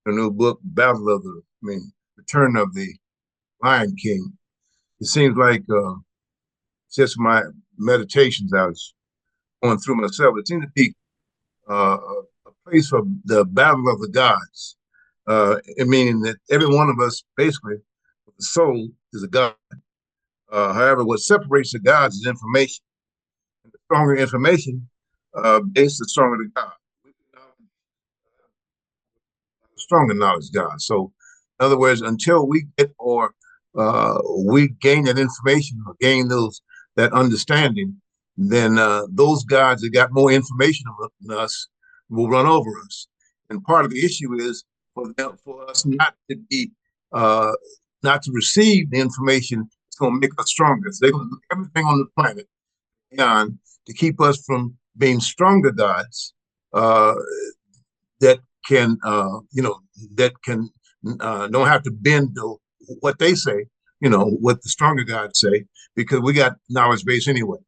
new book, Battle of Return of the Lion King. It seems like just my meditations I was going through myself. It seems to be a place for the battle of the gods. Meaning that every one of us, basically, the soul is a god. However, what separates the gods is information. And the stronger information, is the stronger the god. Stronger knowledge God. So, in other words, until we get or we gain that information or gain that understanding, then those gods that got more information than us will run over us. And part of the issue is for us not to be uh, not to receive the information that's going to make us stronger. So they're going to do everything on the planet beyond to keep us from being stronger gods that can, that can don't have to bend to what they say, what the stronger gods say, because we got knowledge base anyway.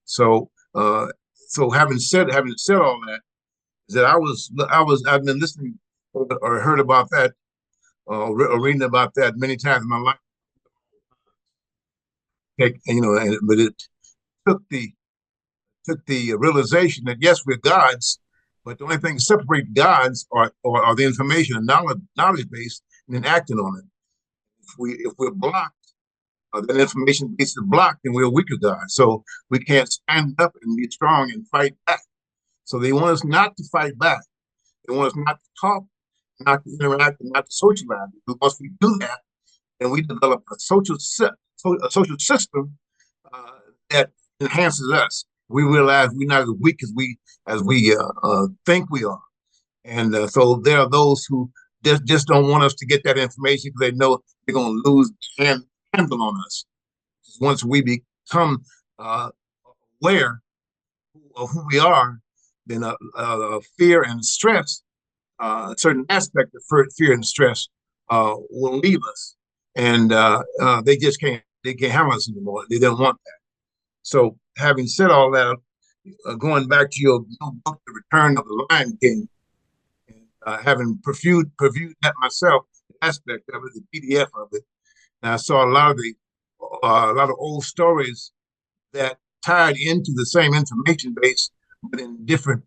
So, having said all that, is that I've been listening or heard about that or reading about that many times in my life. But it took the realization that yes, we're gods, but the only thing that separates gods are the information and knowledge base, and then acting on it. If we're blocked, that information base is blocked, then we're weaker gods. So we can't stand up and be strong and fight back. So they want us not to fight back. They want us not to talk, not to interact, and not to socialize. Because once we do that, then we develop a social system that enhances us. We realize we're not as weak as we think we are, and so there are those who just don't want us to get that information because they know they're going to lose the handle on us. Once we become aware of who we are, then fear and stress, a certain aspect of fear and stress, will leave us, and they just can't handle us anymore. They don't want that. So, having said all that, going back to your new book, The Return of the Lion King, and, having previewed that myself, the aspect of it, the PDF of it, and I saw a lot of old stories that tied into the same information base, but in different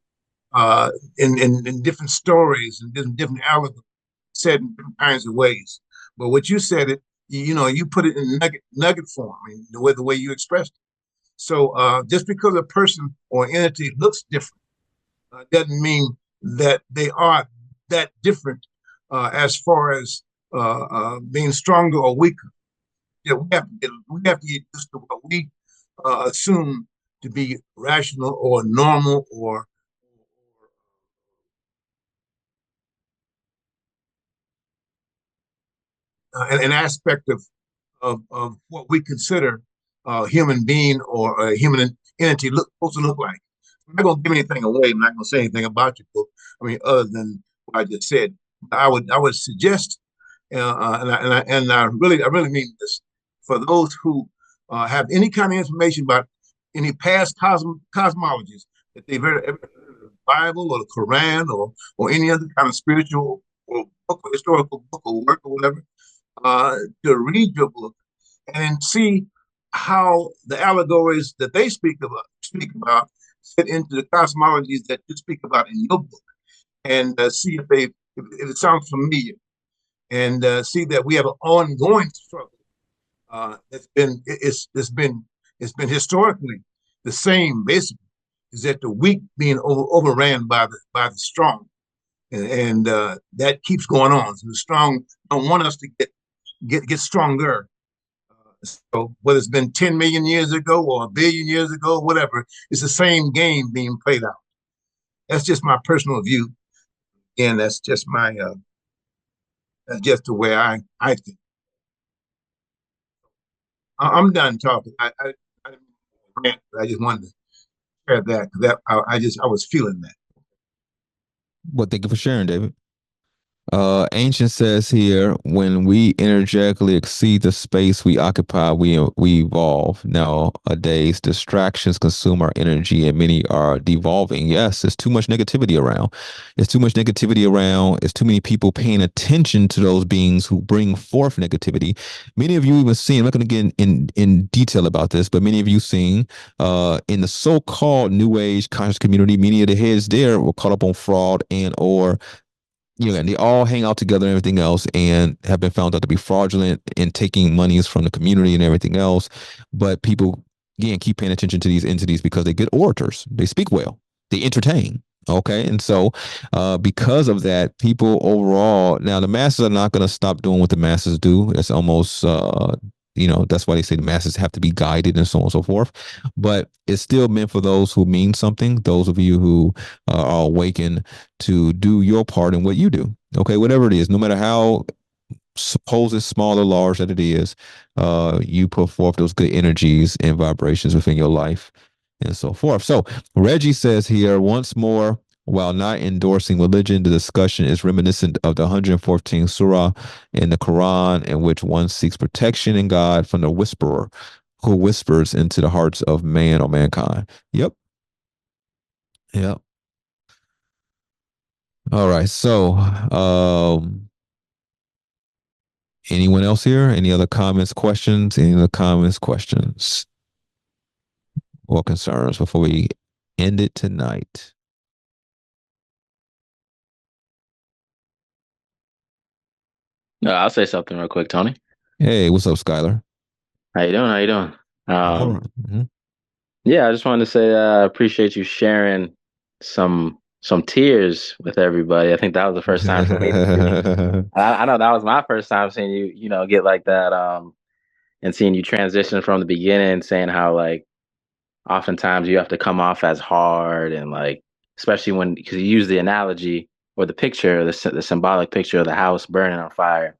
in different stories and different allegories, said in different kinds of ways. But what you said, you put it in nugget form, I mean, the way you expressed it. So just because a person or entity looks different doesn't mean that they are that different as far as being stronger or weaker. Yeah, we have to get used to what we assume to be rational or normal or an aspect of what we consider a human being or a human entity supposed to look like. I'm not going to give anything away. I'm not going to say anything about your book. I mean, other than what I just said, I would suggest, and I really mean this, for those who have any kind of information about any past cosmologies that they've ever heard of the Bible or the Quran or any other kind of spiritual or book or historical book or work or whatever, to read your book and see how the allegories that they speak about fit into the cosmologies that you speak about in your book, and see if it sounds familiar, and see that we have an ongoing struggle. It's been historically the same. Basically, is that the weak being overran by the strong, and that keeps going on. So the strong don't want us to get stronger. So whether it's been 10 million years ago or a billion years ago, whatever, it's the same game being played out. That's just my personal view, and that's just that's just the way I think. I'm done talking. I just wanted to share that because I was feeling that.
Well, thank you for sharing, David. Ancient says here, when we energetically exceed the space we occupy, we evolve. Nowadays, distractions consume our energy and many are devolving. Yes, there's too much negativity around. There's too much negativity around. There's too many people paying attention to those beings who bring forth negativity. Many of you even seen, I'm not going to get in detail about this, but many of you seen in the so-called New Age conscious community, many of the heads there were caught up on fraud and/or and they all hang out together and everything else and have been found out to be fraudulent in taking monies from the community and everything else. But people, again, keep paying attention to these entities because they're good orators. They speak well. They entertain. Okay. And so because of that, people overall, now the masses are not going to stop doing what the masses do. It's almost, that's why they say the masses have to be guided and so on and so forth. But it's still meant for those who mean something, those of you who are awakened to do your part in what you do. Okay, whatever it is, no matter how suppose it's small or large that it is, you put forth those good energies and vibrations within your life and so forth. So Reggie says here, once more, while not endorsing religion, the discussion is reminiscent of the 114th surah in the Quran, in which one seeks protection in God from the whisperer who whispers into the hearts of man or mankind. Yep. Yep. All right. So, anyone else here? Any other comments, questions? Any other comments, questions, or concerns before we end it tonight?
I'll say something real quick, Tony.
Hey, what's up, Skylar?
How you doing? How you doing?
All right. Mhm.
Yeah, I just wanted to say I appreciate you sharing some tears with everybody. I think that was the first time for me to see. I know that was my first time seeing you, get like that, and seeing you transition from the beginning, saying how like oftentimes you have to come off as hard and like, especially when because you use the analogy or the picture, the symbolic picture of the house burning on fire,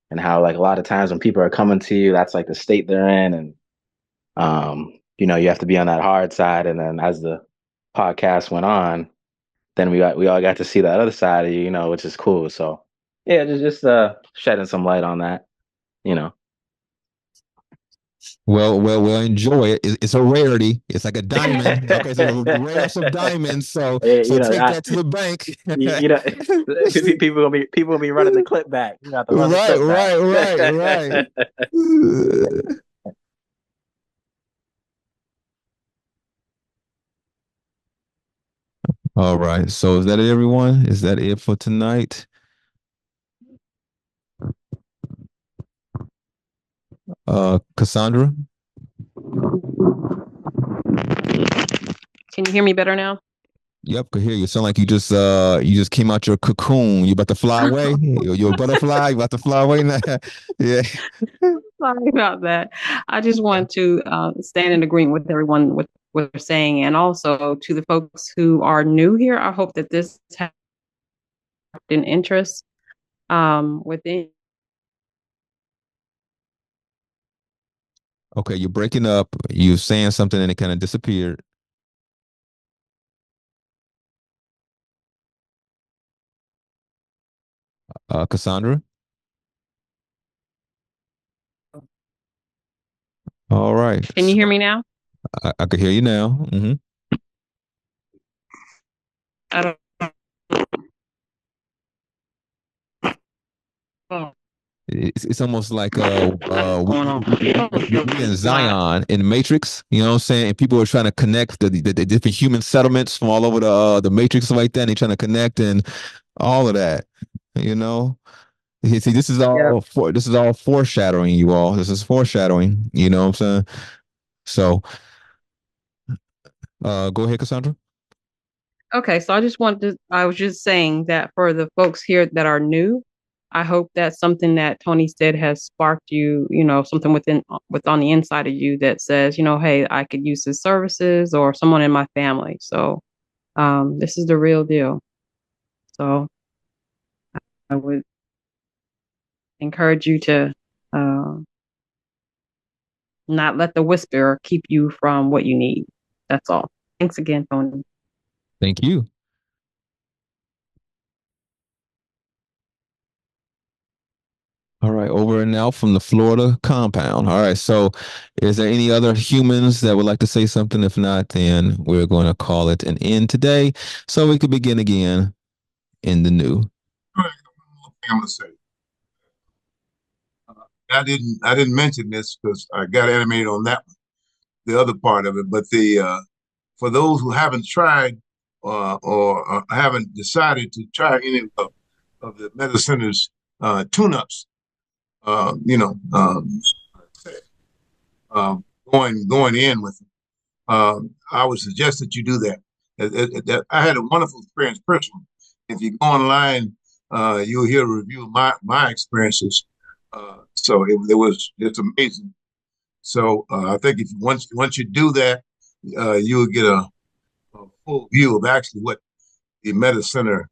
and how like a lot of times when people are coming to you, that's like the state they're in, and you have to be on that hard side. And then as the podcast went on, then we all got to see that other side of you, which is cool. So yeah, just shedding some light on that, you know.
Well, enjoy it. It's a rarity. It's like a diamond. Okay, so the rarest of diamonds. So,
Yeah,
so take that to the bank.
People gonna be running the clip back. You have to run the
Right,
clip back.
right. All right. So is that it, everyone? Is that it for tonight? Cassandra?
Can you hear me better now?
Yep, could hear you. Sound like you just came out your cocoon. You about to fly away? You're a butterfly. You about to fly away now? Yeah.
Sorry about that. I just want to stand in agreement with everyone with what they're saying, and also to the folks who are new here. I hope that this has an interest within.
Okay, you're breaking up. You're saying something and it kind of disappeared. Cassandra? All right.
Can you hear me now?
I could hear you now. Hmm.
I don't. Oh,
It's almost like
what's going on?
we in Zion in the Matrix, you know what I'm saying? And people are trying to connect the different human settlements from all over the Matrix like that, and they're trying to connect and all of that, you know. See,
Yep.
this is all foreshadowing, you all. This is foreshadowing, you know what I'm saying? So, go ahead, Cassandra.
Okay, so I was just saying that for the folks here that are new, I hope that something that Tony said has sparked you, something on the inside of you that says, hey, I could use his services or someone in my family. So this is the real deal. So I would encourage you to uh, not let the whisper keep you from what you need. That's all. Thanks again, Tony.
Thank you. All right, over and out from the Florida compound. All right, so is there any other humans that would like to say something? If not, then we're going to call it an end today so we could begin again in the new.
I'm gonna say. I didn't mention this because I got animated on that one, the other part of it. But for those who haven't tried or haven't decided to try any of the Meta Center's tune-ups, uh, you know, um, going in with them, I would suggest that you do that. I had a wonderful experience personally. If you go online, you'll hear a review of my experiences. So it's amazing. So I think if once you do that, you'll get a full view of actually what the Meta Center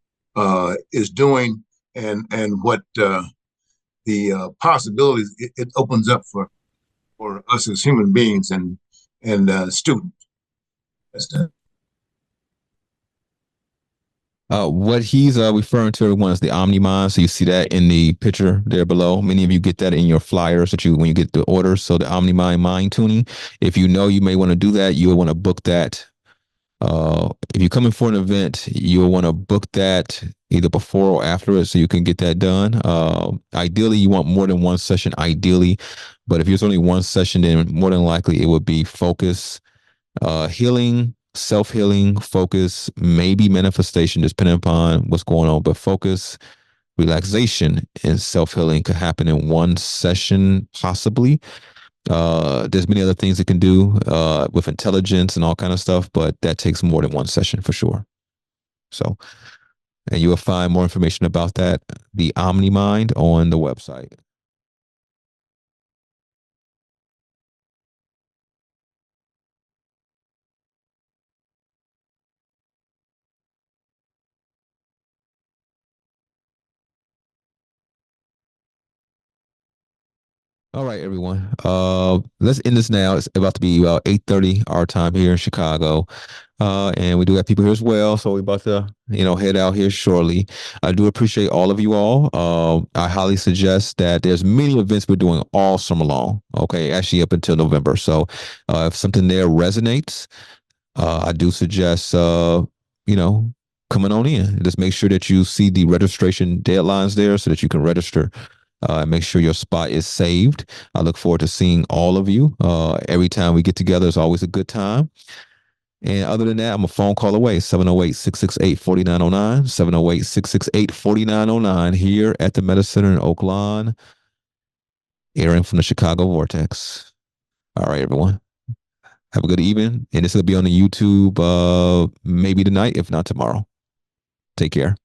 is doing and what possibilities it opens up for us as human beings and students. That's that.
What he's referring to, everyone, is the Omni Mind. So you see that in the picture there below. Many of you get that in your flyers that you when you get the orders. So the Omni mind tuning. If you know you may want to do that, you will want to book that. If you're coming for an event, you'll want to book that either before or after it so you can get that done. Ideally, you want more than one session, ideally. But if there's only one session, then more than likely it would be focus, healing, self-healing, focus, maybe manifestation, depending upon what's going on. But focus, relaxation, and self-healing could happen in one session, possibly. There's many other things it can do with intelligence and all kind of stuff, but that takes more than one session for sure. So, and you will find more information about that, the Omni Mind, on the website. All right, everyone. Let's end this now. It's about to be about 8:30 our time here in Chicago. And we do have people here as well. So we're about to, head out here shortly. I do appreciate all of you all. I highly suggest that there's many events we're doing all summer long. Okay, actually up until November. So if something there resonates, I do suggest coming on in. Just make sure that you see the registration deadlines there so that you can register. Make sure your spot is saved. I look forward to seeing all of you. Every time we get together is always a good time. And other than that, I'm a phone call away, 708-668-4909, 708-668-4909 here at the Meta Center in Oak Lawn, airing from the Chicago Vortex. All right, everyone. Have a good evening. And this will be on the YouTube maybe tonight, if not tomorrow. Take care.